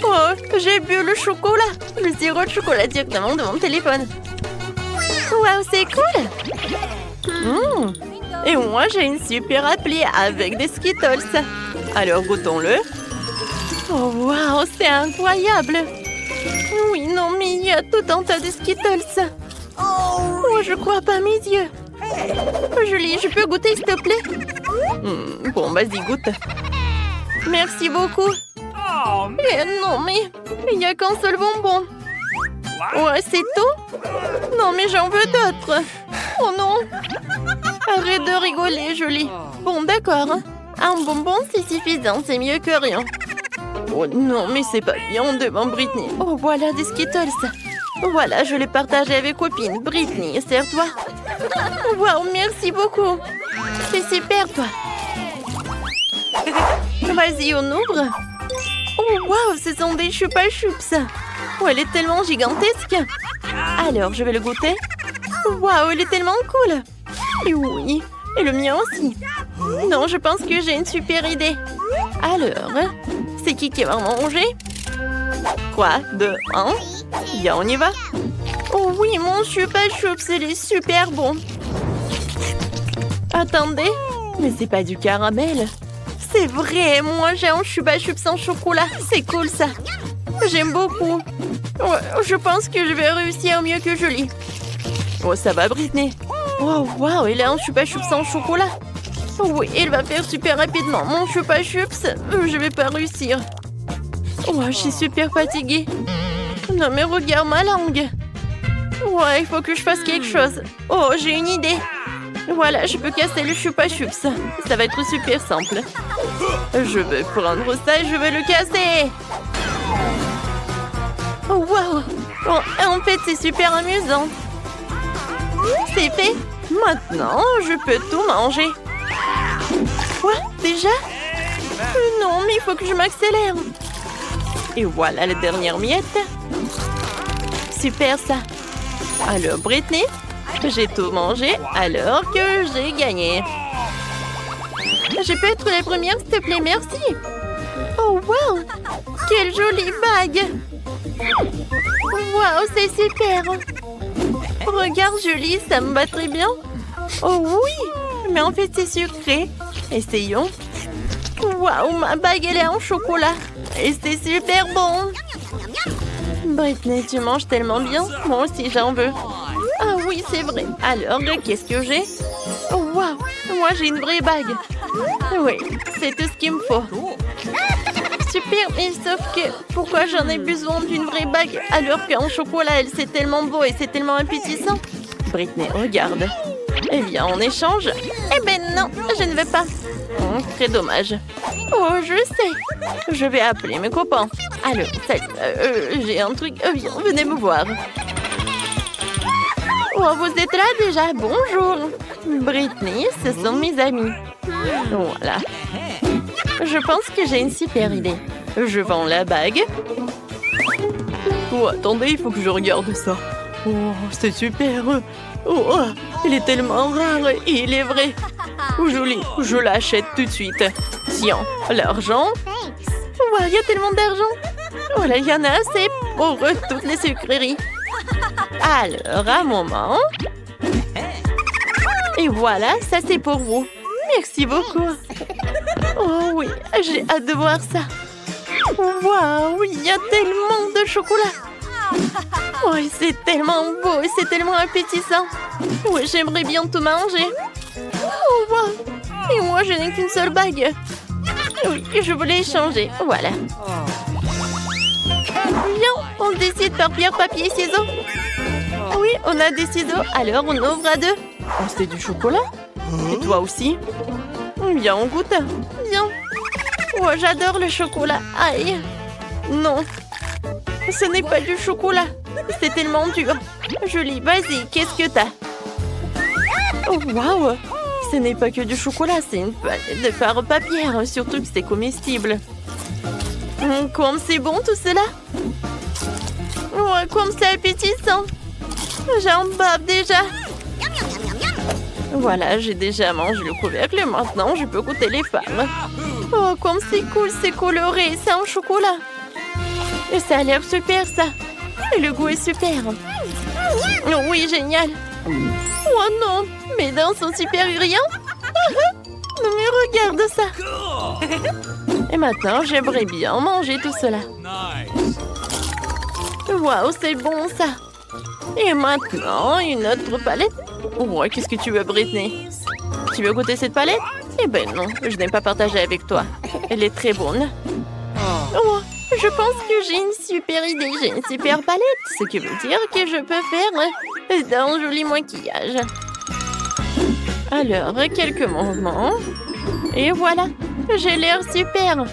Oh, j'ai bu le chocolat. Le sirop de chocolat directement de mon téléphone. Waouh, c'est cool. Et moi, j'ai une super appli avec des Skittles. Alors, goûtons-le. Oh, waouh, c'est incroyable. Oui, non, mais il y a tout un tas de Skittles. Oh, je crois pas à mes yeux. Julie, je peux goûter, s'il te plaît? Bon, vas-y, goûte. Merci beaucoup. Non, mais il n'y a qu'un seul bonbon. Ouais, c'est tout? Non, mais j'en veux d'autres. Oh non. Arrête de rigoler, Julie. Bon, d'accord. Un bonbon, c'est suffisant. C'est mieux que rien. Oh non, mais c'est pas bien devant Britney. Oh, voilà des Skittles. Voilà, je les partageais avec copine. Britney, sers-toi. Waouh, merci beaucoup. C'est super, toi. Vas-y, on ouvre. Oh, waouh, ce sont des Chupa Chups. Oh, elle est tellement gigantesque. Alors, je vais le goûter. Waouh, elle est tellement cool. Et oui, et le mien aussi. Non, je pense que j'ai une super idée. Alors, c'est qui va manger? Quoi? 2, 1. Bien, on y va. Oh oui, mon Chupa Chups, il est super bon. Attendez, mais c'est pas du caramel. C'est vrai, moi j'ai un Chupa Chups en chocolat. C'est cool ça. J'aime beaucoup. Ouais, je pense que je vais réussir mieux que Julie. Oh, ça va, Britney? Oh, waouh, il a un Chupa Chups en chocolat. Oui, il va faire super rapidement. Mon Chupa Chups, je vais pas réussir. Oh, je suis super fatiguée. Non, mais regarde ma langue. Ouais, il faut que je fasse quelque chose. Oh, j'ai une idée. Voilà, je peux casser le Chupa Chups. Ça va être super simple. Je vais prendre ça et je vais le casser. Oh, waouh. Oh, en fait, c'est super amusant. C'est fait. Maintenant, je peux tout manger. Quoi? Déjà? Non, mais il faut que je m'accélère. Et voilà la dernière miette. Super ça. Alors, Britney, j'ai tout mangé alors que j'ai gagné. Je peux être la première, s'il te plaît, merci. Oh, wow! Quelle jolie bague! Wow, c'est super! Regarde, Julie, ça me va très bien. Oh oui! Mais en fait, c'est sucré. Essayons. Wow, ma bague, elle est en chocolat. Et c'est super bon! Britney, tu manges tellement bien. Moi aussi, j'en veux. Ah oui, c'est vrai. Alors, qu'est-ce que j'ai? Oh, wow! Moi, j'ai une vraie bague. Oui, c'est tout ce qu'il me faut. Super, mais sauf que pourquoi j'en ai besoin d'une vraie bague alors qu'en chocolat, elle, c'est tellement beau et c'est tellement appétissant? Britney, regarde. Eh bien, en échange... Eh ben non, je ne veux pas. Très dommage. Oh, je sais. Je vais appeler mes copains. Alors, salut, j'ai un truc. Viens, venez me voir. Oh, vous êtes là déjà? Bonjour. Britney, ce sont mes amis. Voilà. Je pense que j'ai une super idée. Je vends la bague. Oh, attendez, il faut que je regarde ça. Oh, c'est super. Oh, il est tellement rare et il est vrai. Joli, je l'achète tout de suite. Tiens, l'argent. Oh, il y a tellement d'argent. Voilà, il y en a assez pour toutes les sucreries. Alors, un moment. Et voilà, ça c'est pour vous. Merci beaucoup. Oh oui, j'ai hâte de voir ça. Waouh, il y a tellement de chocolat. Oh, c'est tellement beau et c'est tellement appétissant. Oui, j'aimerais bien tout manger. Oh, wow. Et moi, je n'ai qu'une seule bague. Oui, je voulais échanger. Voilà. Viens, on décide par pierre, papier, ciseaux. Oui, on a des ciseaux, alors on ouvre à deux. Oh, c'est du chocolat. Et toi aussi? Viens, on goûte. Viens. Oh, j'adore le chocolat. Aïe. Non. Ce n'est pas du chocolat. C'est tellement dur. Julie, vas-y, qu'est-ce que t'as? Oh, waouh. Ce n'est pas que du chocolat, c'est une palette de fard papier. Surtout que c'est comestible. Comme c'est bon tout cela. Oh, comme c'est appétissant. J'en bave déjà. Voilà, j'ai déjà mangé le couvercle. Maintenant, je peux goûter les fards. Oh, comme c'est cool, c'est coloré. C'est en chocolat. Et ça a l'air super, ça. Et le goût est super. Oh, oui, génial. Oh non, mes dents sont super brillantes. Non, mais regarde ça. Et maintenant, j'aimerais bien manger tout cela. Waouh, c'est bon ça. Et maintenant, une autre palette. Oh, qu'est-ce que tu veux, Britney? Tu veux goûter cette palette? Eh ben non, je n'ai pas partagé avec toi. Elle est très bonne. Oh, je pense que j'ai une super idée. J'ai une super palette. Ce qui veut dire que je peux faire d'un joli maquillage. Alors, quelques mouvements. Et voilà, j'ai l'air super.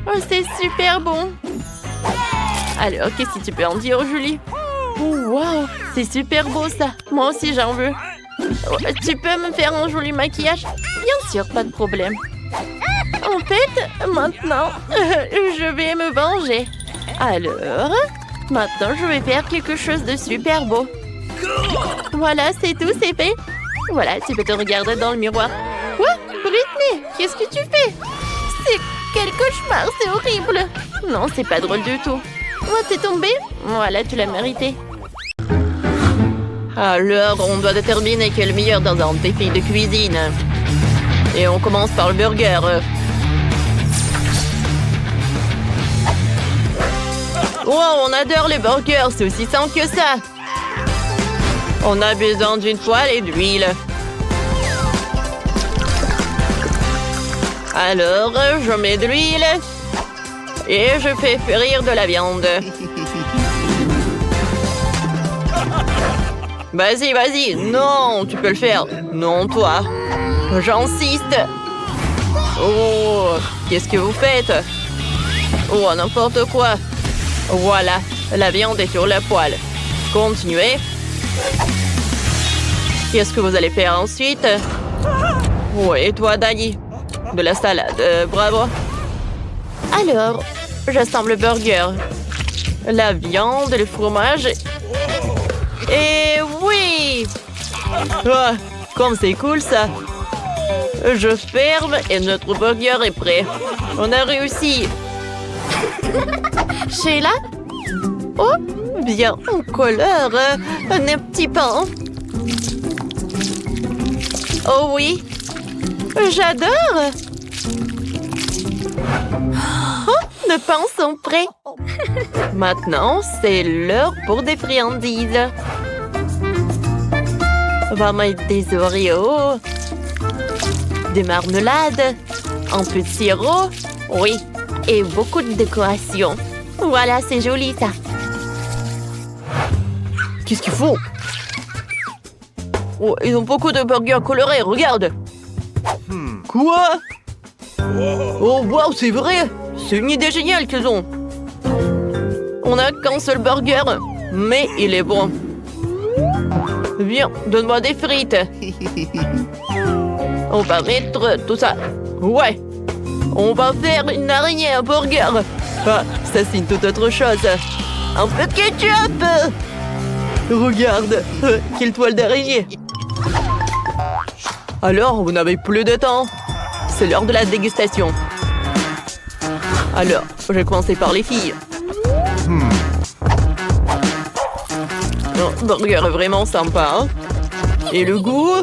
Oh, c'est super bon. Alors, qu'est-ce que tu peux en dire, Julie? Oh, waouh, c'est super beau ça. Moi aussi, j'en veux. Oh, tu peux me faire un joli maquillage? Bien sûr, pas de problème. En fait, maintenant, je vais me venger. Alors, maintenant, je vais faire quelque chose de super beau. Voilà, c'est tout, c'est fait. Voilà, tu peux te regarder dans le miroir. Quoi? Britney, qu'est-ce que tu fais? C'est quel cauchemar, c'est horrible. Non, c'est pas drôle du tout. Oh, t'es tombée? Voilà, tu l'as mérité. Alors, on doit déterminer qui est le meilleur dans un défi de cuisine. Et on commence par le burger. Wow, on adore les burgers, c'est aussi simple que ça. On a besoin d'une poêle et d'huile. Alors, je mets de l'huile et je fais frire de la viande. Vas-y, vas-y. Non, tu peux le faire. Non, toi. J'insiste. Oh, qu'est-ce que vous faites? Oh, n'importe quoi. Voilà, la viande est sur la poêle. Continuez. Qu'est-ce que vous allez faire ensuite? Oh, et toi, Dani? De la salade, bravo. Alors, j'assemble le burger, la viande, le fromage. Et oui! Oh, comme c'est cool ça! Je ferme et notre burger est prêt. On a réussi. Sheila? Oh, bien en couleur, un petit pain. Oh oui, j'adore. Oh, nos pains sont prêts. Maintenant, c'est l'heure pour des friandises. On va mettre des Oreos, des marmelades, un peu de sirop, oui, et beaucoup de décoration. Voilà, c'est joli ça. Qu'est-ce qu'ils font? Oh, ils ont beaucoup de burgers colorés, regarde. Quoi? Oh, wow, c'est vrai. C'est une idée géniale qu'ils ont. On n'a qu'un seul burger, mais il est bon. Viens, donne-moi des frites. On va mettre tout ça. Ouais. On va faire une araignée à burger. Ah, ça c'est une toute autre chose. Un peu de ketchup. Regarde, quelle toile d'araignée. Alors, vous n'avez plus de temps. C'est l'heure de la dégustation. Alors, je vais commencer par les filles. Oh, burger est vraiment sympa, hein? Et le goût?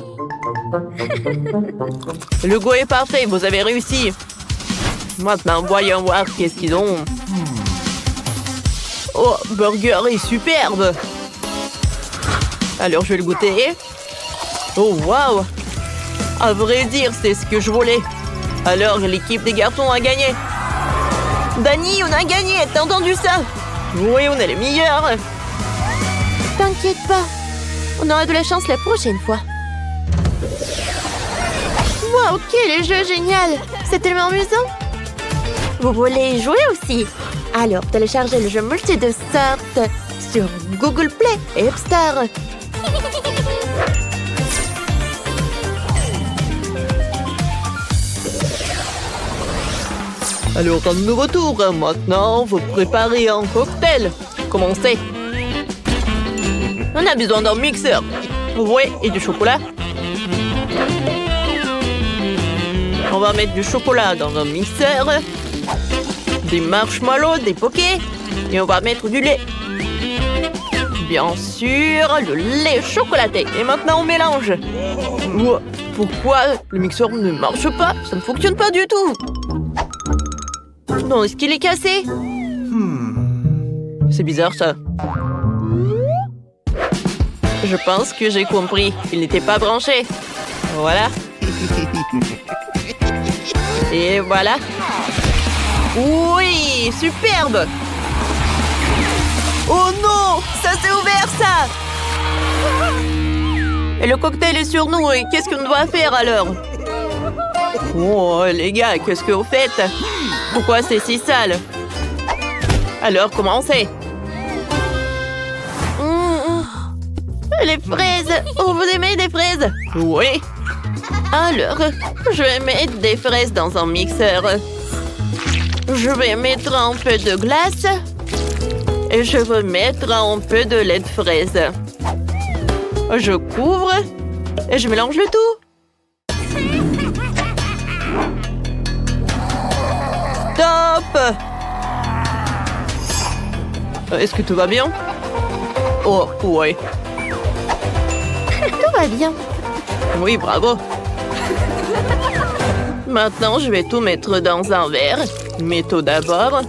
Le goût est parfait, vous avez réussi. Maintenant, voyons voir qu'est-ce qu'ils ont. Oh, burger est superbe. Alors, je vais le goûter. Oh, waouh! À vrai dire, c'est ce que je voulais. Alors, l'équipe des garçons a gagné. Dani, on a gagné, t'as entendu ça? Oui, on est les meilleurs. T'inquiète pas, on aura de la chance la prochaine fois. Waouh, quel jeu génial! C'est tellement amusant. Vous voulez y jouer aussi? Alors, téléchargez le jeu multi de sorte sur Google Play et App Store. Alors, un nouveau tour. Maintenant, vous préparez un cocktail. Commencez. On a besoin d'un mixeur. Oui, et du chocolat. On va mettre du chocolat dans un mixeur. Des marshmallows, des pokés. Et on va mettre du lait. Bien sûr, le lait chocolaté. Et maintenant, on mélange. Ouah, pourquoi le mixeur ne marche pas? Ça ne fonctionne pas du tout. Non, est-ce qu'il est cassé? C'est bizarre ça. Je pense que j'ai compris. Il n'était pas branché. Voilà. Et voilà. Oui, superbe. Oh non, ça s'est ouvert ça. Et le cocktail est sur nous. Et qu'est-ce qu'on doit faire alors? Oh les gars, qu'est-ce que vous faites? Pourquoi c'est si sale? Alors commencez. Les fraises. Oh, vous aimez des fraises? Oui. Alors, je vais mettre des fraises dans un mixeur. Je vais mettre un peu de glace. Et je vais mettre un peu de lait de fraise. Je couvre. Et je mélange le tout. Top! Est-ce que tout va bien? Oh, ouais. Tout va bien. Oui, bravo. Maintenant, je vais tout mettre dans un verre. Mais tout d'abord,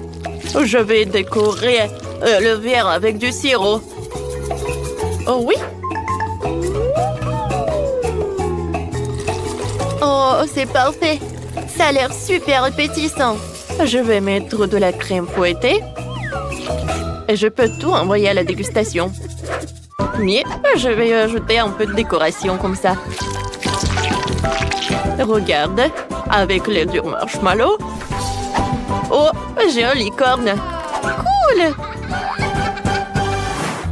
je vais décorer le verre avec du sirop. Oh oui. Oh, c'est parfait. Ça a l'air super appétissant. Je vais mettre de la crème fouettée. Et je peux tout envoyer à la dégustation. Mais je vais ajouter un peu de décoration comme ça. Regarde, avec les durs marshmallows. Oh, j'ai un licorne. Cool.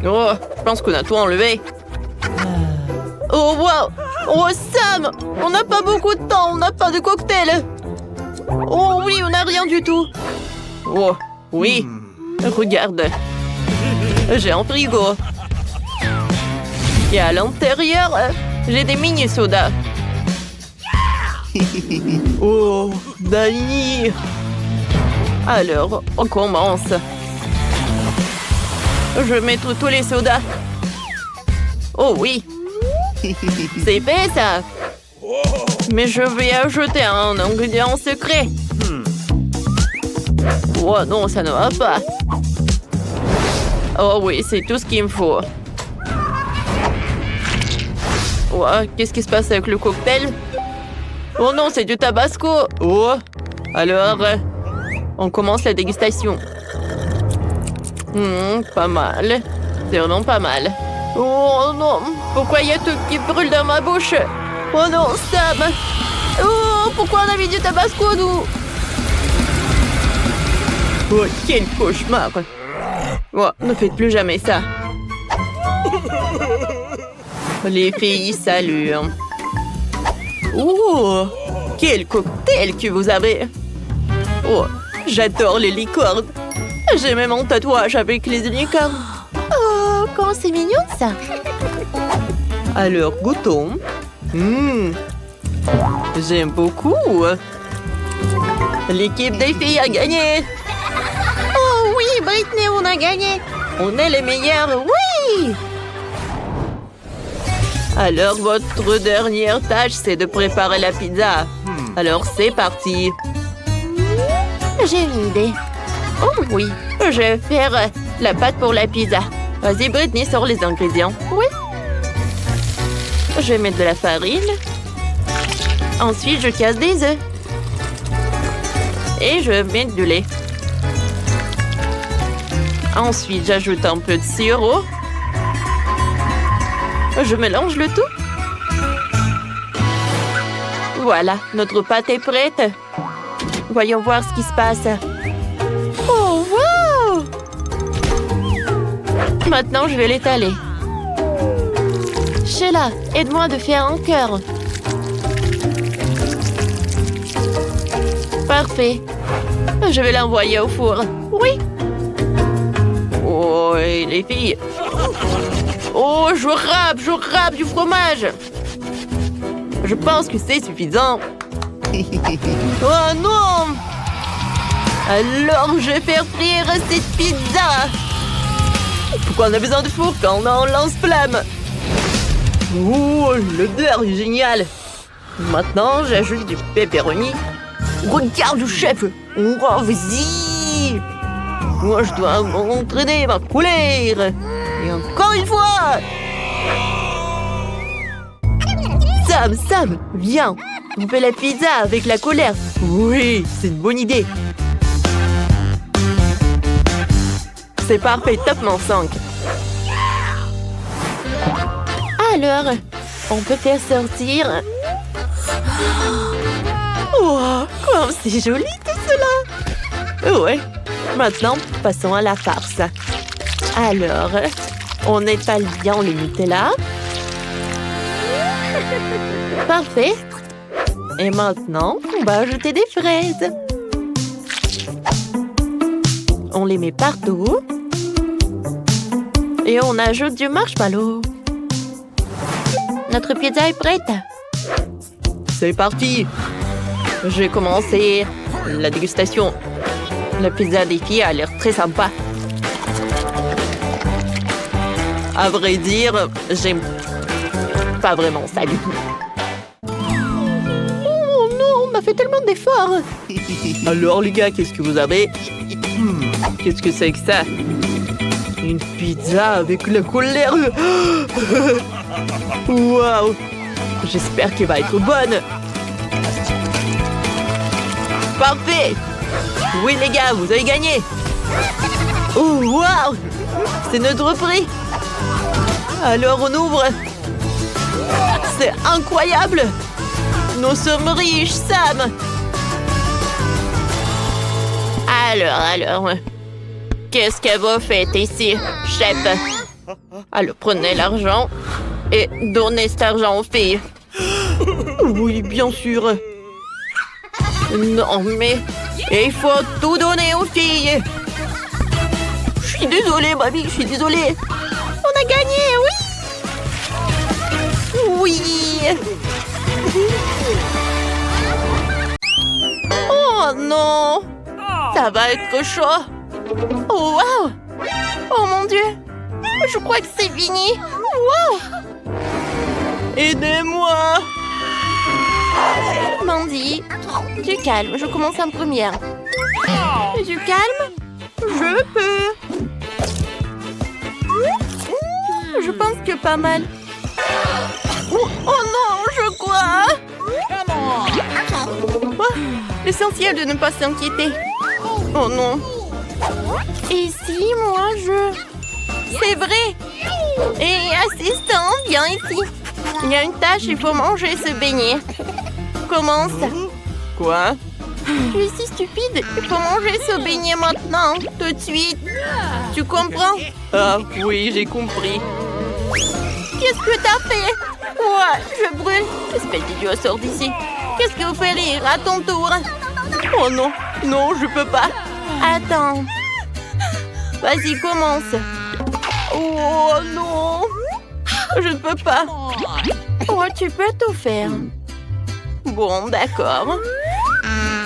Oh, je pense qu'on a tout enlevé. Oh, wow. Oh, Sam, on n'a pas beaucoup de temps. On n'a pas de cocktail. Oh oui, on n'a rien du tout. Oh, oui. Regarde. J'ai un frigo. Et à l'intérieur, j'ai des mini-sodas. Oh, Dani. Alors, on commence. Je vais mettre tous les sodas. Oh oui. C'est fait ça. Mais je vais ajouter un ingrédient secret. Oh non, ça ne va pas. Oh oui, c'est tout ce qu'il me faut. Oh, qu'est-ce qui se passe avec le cocktail? Oh non, c'est du tabasco. Oh, alors, on commence la dégustation. Pas mal. C'est vraiment pas mal. Oh non, Pourquoi il y a tout qui brûle dans ma bouche? oh non, Sam. Oh, pourquoi on a mis du tabasco, nous? Oh, quel cauchemar! Oh, ne faites plus jamais ça. Les filles, salut. Oh, quel cocktail que vous avez! Oh, j'adore les licornes. J'ai même un tatouage avec les licornes. Oh, comment c'est mignon, ça. Alors, goûtons. J'aime beaucoup. L'équipe des filles a gagné. Oh oui, Britney, on a gagné. On est les meilleurs, oui! Alors, votre dernière tâche, c'est de préparer la pizza. Alors, c'est parti. J'ai une idée. Oh oui, je vais faire la pâte pour la pizza. Vas-y, Britney, sors les ingrédients. Oui. Je vais mettre de la farine. Ensuite, je casse des œufs. Et je vais mettre du lait. Ensuite, j'ajoute un peu de sirop. Je mélange le tout. Voilà, notre pâte est prête. Voyons voir ce qui se passe. Oh, wow. Maintenant, je vais l'étaler. Sheila, aide-moi de faire un cœur. Parfait. Je vais l'envoyer au four. Oui. Oh, et les filles. Oh, je râpe du fromage. Je pense que c'est suffisant. Oh non! Alors, je vais faire frire cette pizza. Pourquoi on a besoin de four quand on a un lance-flamme? Oh, l'odeur est géniale. Maintenant, j'ajoute du pepperoni. Regarde le chef. Oh, vas-y. Moi, je dois m'entraîner ma colère. Et encore une fois. Sam, viens. On fait la pizza avec la colère. Oui, c'est une bonne idée. C'est parfait, top mon 5. Alors, on peut faire sortir... Oh, comme c'est joli tout cela. Ouais. Maintenant, passons à la farce. Alors, on étale bien le Nutella. Parfait. Et maintenant, on va ajouter des fraises. On les met partout. Et on ajoute du marshmallow. Notre pizza est prête. C'est parti. Je vais commencer la dégustation. La pizza des filles a l'air très sympa. À vrai dire, j'aime pas vraiment ça du tout. Oh non, on a fait tellement d'efforts. Alors les gars, qu'est-ce que vous avez? Qu'est-ce que c'est que ça? Une pizza avec la colère. Waouh! J'espère qu'elle va être bonne. Parfait! Oui les gars, vous avez gagné. Oh waouh! C'est notre prix. Alors on ouvre. C'est incroyable. Nous sommes riches, Sam. Alors, qu'est-ce que vous faites ici, chef? Alors prenez l'argent et donnez cet argent aux filles. Oui, bien sûr. Non, mais il faut tout donner aux filles. Je suis désolée, mamie, je suis désolée. On a gagné, oui. Oui. Oh non. Ça va être chaud. Oh, wow. Oh mon Dieu. Je crois que c'est fini. Wow. Aidez-moi. Mandy, du calme, je commence en première. Du calme? Je peux. Je pense que pas mal. Oh non, je crois. L'essentiel de ne pas s'inquiéter. Oh non. Et si moi C'est vrai. Et assistant, viens ici. Il y a une tâche, il faut manger ce beignet. Commence. Quoi? Je suis si stupide. Il faut manger ce beignet maintenant, tout de suite. Tu comprends? Ah oui, j'ai compris. Qu'est-ce que t'as fait? Ouais, je brûle. Espèce d'idiot, sors d'ici. Qu'est-ce que vous faites rire à ton tour? Oh non, non, je peux pas. Attends. Vas-y, commence. Oh non. Je ne peux pas. Oh, tu peux tout faire. Bon, d'accord.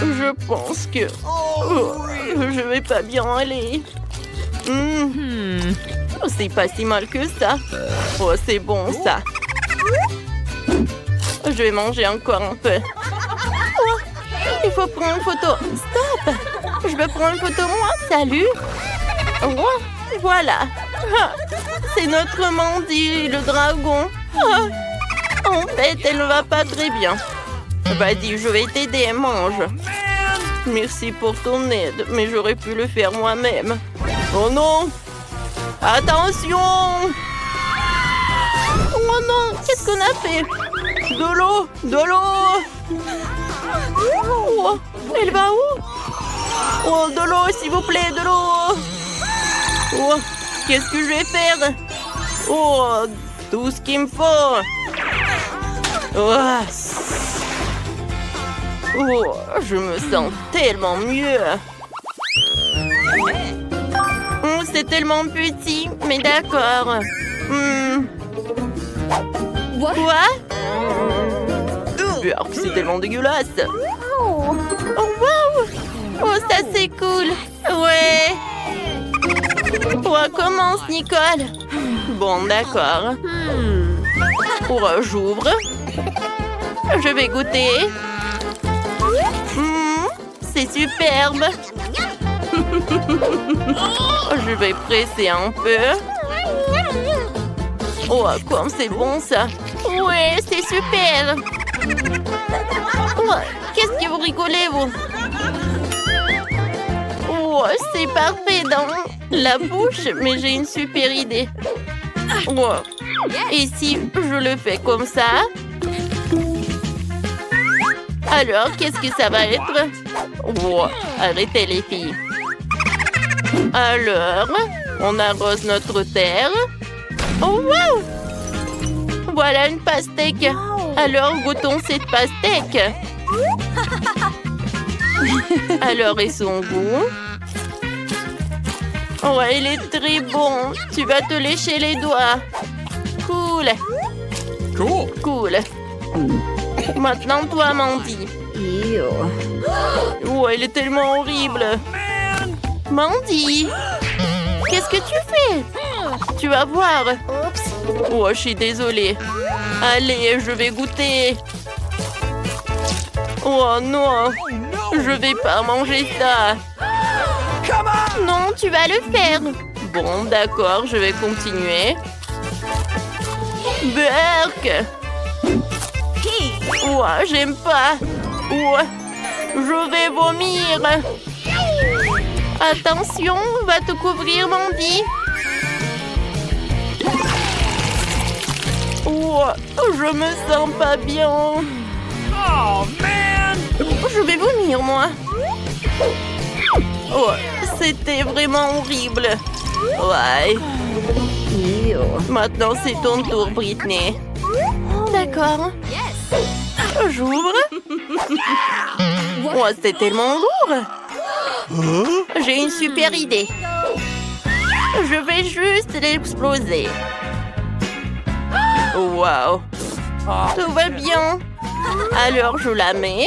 Je pense que je vais pas bien aller. Oh, c'est pas si mal que ça. Oh, c'est bon ça. Je vais manger encore un peu. Oh, il faut prendre une photo. Stop. Je veux prendre une photo moi. Salut. Oh, voilà. C'est notre Mandy, le dragon. En fait, elle ne va pas très bien. Vas-y, je vais t'aider, mange. Merci pour ton aide, mais j'aurais pu le faire moi-même. Oh non! Attention! Oh non, qu'est-ce qu'on a fait? De l'eau! De l'eau! Oh, elle va où? Oh, de l'eau, s'il vous plaît, de l'eau! Oh, qu'est-ce que je vais faire? Oh, tout ce qu'il me faut! Oh. Oh, je me sens tellement mieux. Oh, c'est tellement petit, mais d'accord. Quoi? C'est tellement dégueulasse. Oh, wow! Oh, ça c'est cool. Ouais. Oh, commence, Nicole. Bon, d'accord. Oh, j'ouvre. Je vais goûter. C'est superbe. Je vais presser un peu. Oh, comme c'est bon ça. Ouais, c'est super. Oh, qu'est-ce que vous rigolez, vous? Oh, c'est parfait dans la bouche, mais j'ai une super idée. Oh. Et si je le fais comme ça? Alors, qu'est-ce que ça va être? Oh, arrêtez les filles. Alors, on arrose notre terre. Oh, wow! Voilà une pastèque. Alors, goûtons cette pastèque. Alors, et son goût? Oh, il est très bon. Tu vas te lécher les doigts. Cool. Cool. Maintenant, toi, Mandy. Oh, elle est tellement horrible. Mandy, qu'est-ce que tu fais? Tu vas voir. Oh, je suis désolée. Allez, je vais goûter. Oh non, je vais pas manger ça. Non, tu vas le faire. Bon, d'accord, je vais continuer. Burk. Oh, j'aime pas. Oh, je vais vomir. Attention, va te couvrir, Mandy. Oh, je me sens pas bien. Oh, man! Je vais vomir, moi. Oh, c'était vraiment horrible. Ouais. Maintenant, c'est ton tour, Britney. D'accord. J'ouvre. Oh, c'est tellement lourd. J'ai une super idée. Je vais juste l'exploser. Wow. Tout va bien. Alors, je la mets.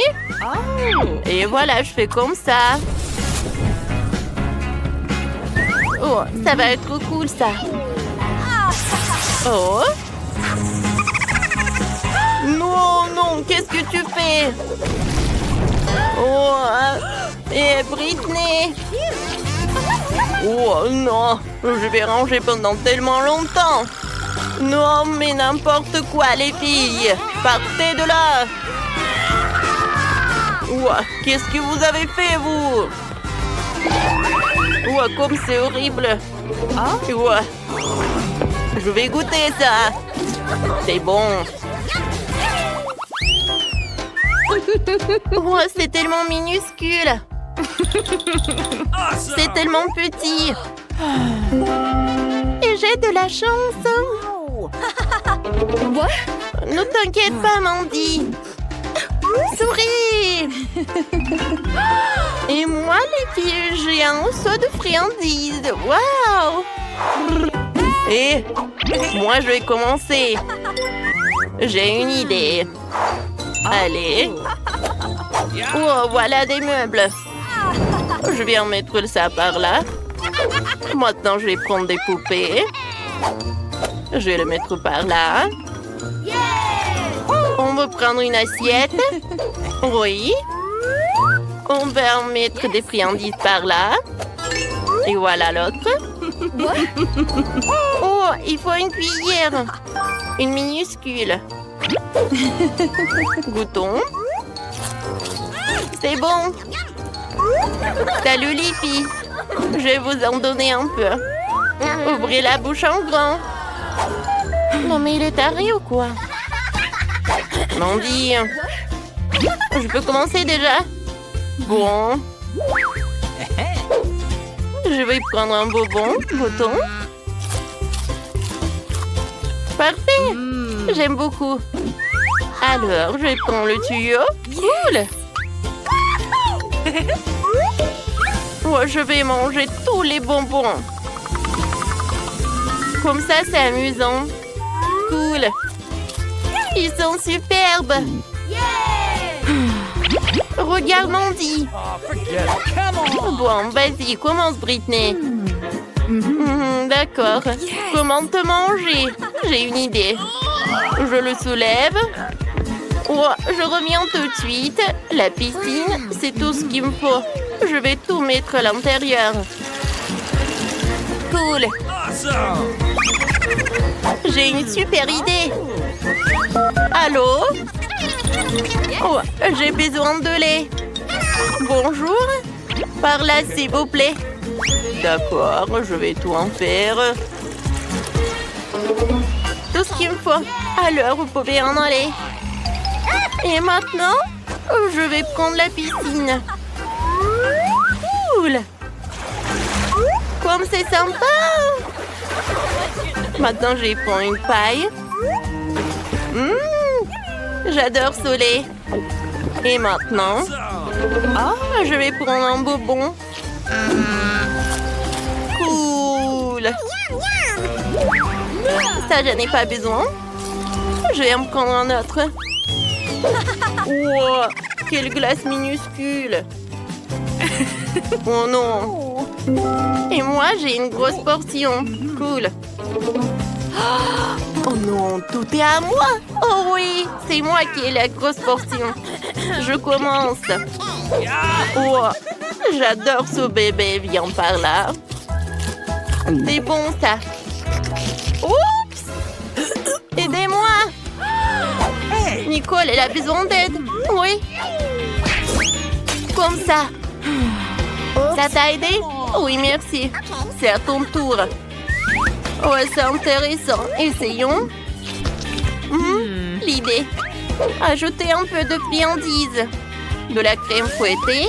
Et voilà, je fais comme ça. Oh, ça va être cool, ça. Oh. Non, non, qu'est-ce que tu fais? Oh, et Britney. Oh non, je vais ranger pendant tellement longtemps. Non, mais n'importe quoi, les filles. Partez de là. Ouah, qu'est-ce que vous avez fait, vous? Ouah, comme c'est horrible. Ouah. Je vais goûter ça. C'est bon. Oh, c'est tellement minuscule. C'est tellement petit. Et j'ai de la chance. Ne t'inquiète pas, Mandy. Souris. Et moi, les filles, j'ai un seau de friandises. Waouh. Et moi, je vais commencer. J'ai une idée. Allez. Oh, voilà des meubles. Je vais en mettre ça par là. Maintenant, je vais prendre des poupées. Je vais le mettre par là. On va prendre une assiette. Oui. On va en mettre des friandises par là. Et voilà l'autre. Oh, il faut une cuillère. Une minuscule. Goûtons. C'est bon. Salut les filles. Je vais vous en donner un peu. Ouvrez la bouche en grand. Non mais il est taré ou quoi? Mandy. Je peux commencer déjà? Bon. Je vais prendre un bonbon. Goûtons. Parfait. J'aime beaucoup. Alors, je vais prendre le tuyau. Cool. Oh, je vais manger tous les bonbons. Comme ça, c'est amusant. Cool. Ils sont superbes. Regarde Mandy. Oh, forget it. Come on! Bon, vas-y, commence, Britney. D'accord. Comment te manger? J'ai une idée. Je le soulève. Oh, je reviens tout de suite. La piscine, c'est tout ce qu'il me faut. Je vais tout mettre à l'intérieur. Cool. Awesome. J'ai une super idée. Allô? Oh, j'ai besoin de lait. Bonjour. Par là, s'il vous plaît. D'accord, je vais tout en faire. Tout ce qu'il me faut. Alors, vous pouvez en aller. Et maintenant, je vais prendre la piscine. Cool. Comme c'est sympa. Maintenant, je vais prendre une paille. J'adore ce lait. Et maintenant, je vais prendre un bonbon. Cool. Ça, je n'ai pas besoin. Je vais en prendre un autre. Wow, quelle glace minuscule. Oh non. Et moi, j'ai une grosse portion. Cool. Oh non, tout est à moi. Oh oui, c'est moi qui ai la grosse portion. Je commence. Oh, j'adore ce bébé. Viens par là. C'est bon, ça. Oups. Aidez-moi. Nicole, elle a besoin d'aide. Oui. Comme ça. Ça t'a aidé? Oui, merci. C'est à ton tour. Ouais, c'est intéressant. Essayons. L'idée. Ajouter un peu de friandise. De la crème fouettée.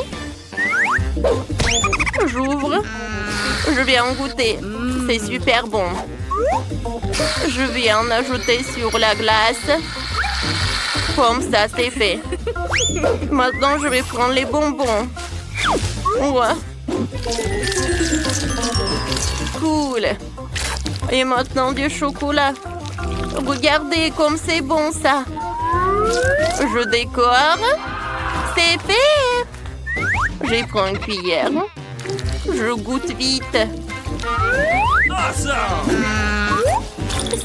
J'ouvre. Je vais en goûter. C'est super bon. Je vais en ajouter sur la glace. Comme ça, c'est fait. Maintenant, je vais prendre les bonbons. Ouais. Cool. Et maintenant, du chocolat. Regardez comme c'est bon, ça. Je décore. C'est fait. Je prends une cuillère. Je goûte vite. Awesome.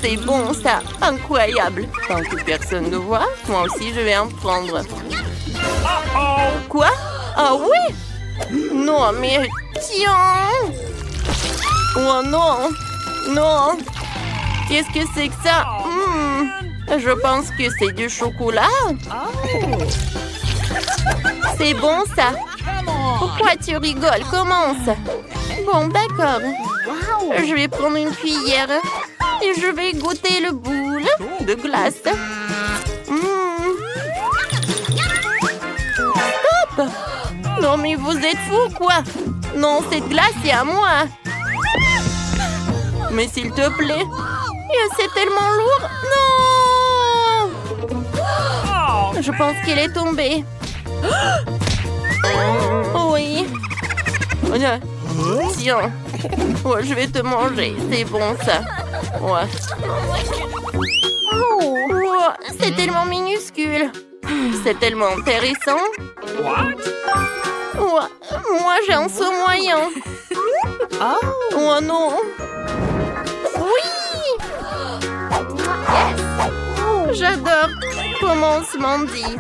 C'est bon, ça. Incroyable. Tant que personne ne voit, moi aussi, je vais en prendre. Uh-oh. Quoi? Ah oui? Non, mais tiens! Oh non! Non! Qu'est-ce que c'est que ça? Je pense que c'est du chocolat. C'est bon, ça. Pourquoi tu rigoles? Commence. Bon, d'accord. Je vais prendre une cuillère et je vais goûter le boule de glace. Stop! Non, mais vous êtes fous, quoi? Non, cette glace est à moi. Mais s'il te plaît. C'est tellement lourd. Non! Oh, Je pense qu'il est tombé. Oui. Tiens. Ouais, je vais te manger. C'est bon, ça. Ouais. Oh, c'est tellement minuscule. C'est tellement intéressant. what? Ouais, moi, j'ai un saut moyen. Oh non. Oui. J'adore. Commence, Mandy.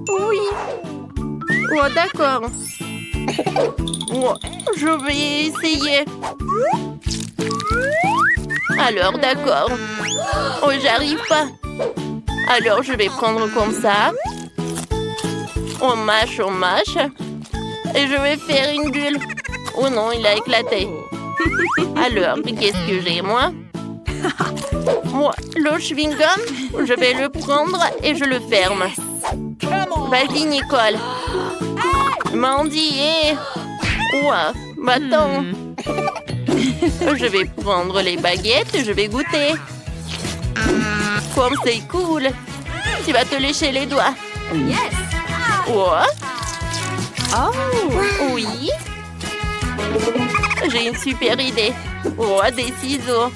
Oui. Oh, d'accord. Oh, je vais essayer. Alors, d'accord. Oh, j'arrive pas. Alors, je vais prendre comme ça. On mâche. Et je vais faire une bulle. Oh non, il a éclaté. Alors, qu'est-ce que j'ai, moi? Moi, le chewing-gum, je vais le prendre et je le ferme. Vas-y, Nicole. Mandy, ouah, attends. Je vais prendre les baguettes et je vais goûter. Comme c'est cool. Tu vas te lécher les doigts. Ouah. Oui. J'ai une super idée. Oh, des ciseaux.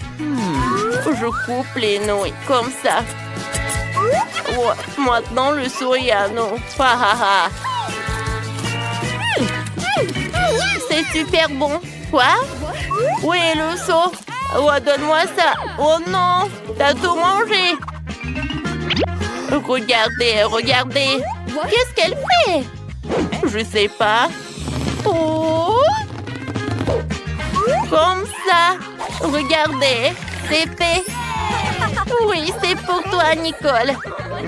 Je coupe les nouilles comme ça. Oh, maintenant le Soriano. C'est super bon. Quoi? Où est le seau? Oh, donne-moi ça. Oh non, t'as tout mangé. Regardez. Qu'est-ce qu'elle fait? Je sais pas. Oh! Comme ça. Regardez, c'est fait. Oui, c'est pour toi, Nicole.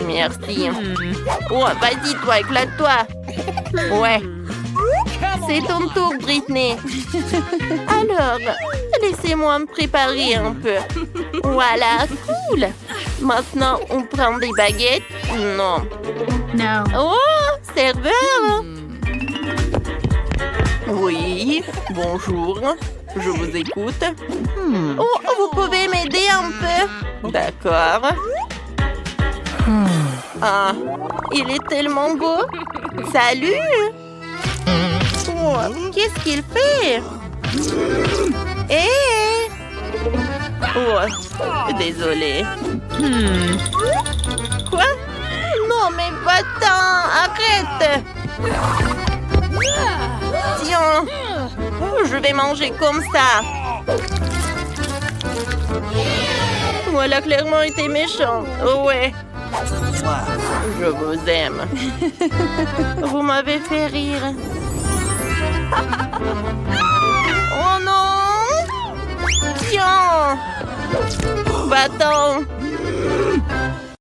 Merci. Oh, vas-y, toi, éclate-toi. Ouais. C'est ton tour, Britney. Alors, laissez-moi me préparer un peu. Voilà, cool. Maintenant, on prend des baguettes. Non. No. Oh, serveur. Oui, bonjour. Je vous écoute. Oh, vous pouvez m'aider un peu? D'accord. Ah, il est tellement beau. Salut. Oh, qu'est-ce qu'il fait? Hé! Oh, désolé. Quoi? Non, mais va-t'en, arrête! Tiens, je vais manger comme ça. Voilà clairement été méchant. Oh ouais. Je vous aime. Vous m'avez fait rire. Oh non! Tiens! Va-t'en!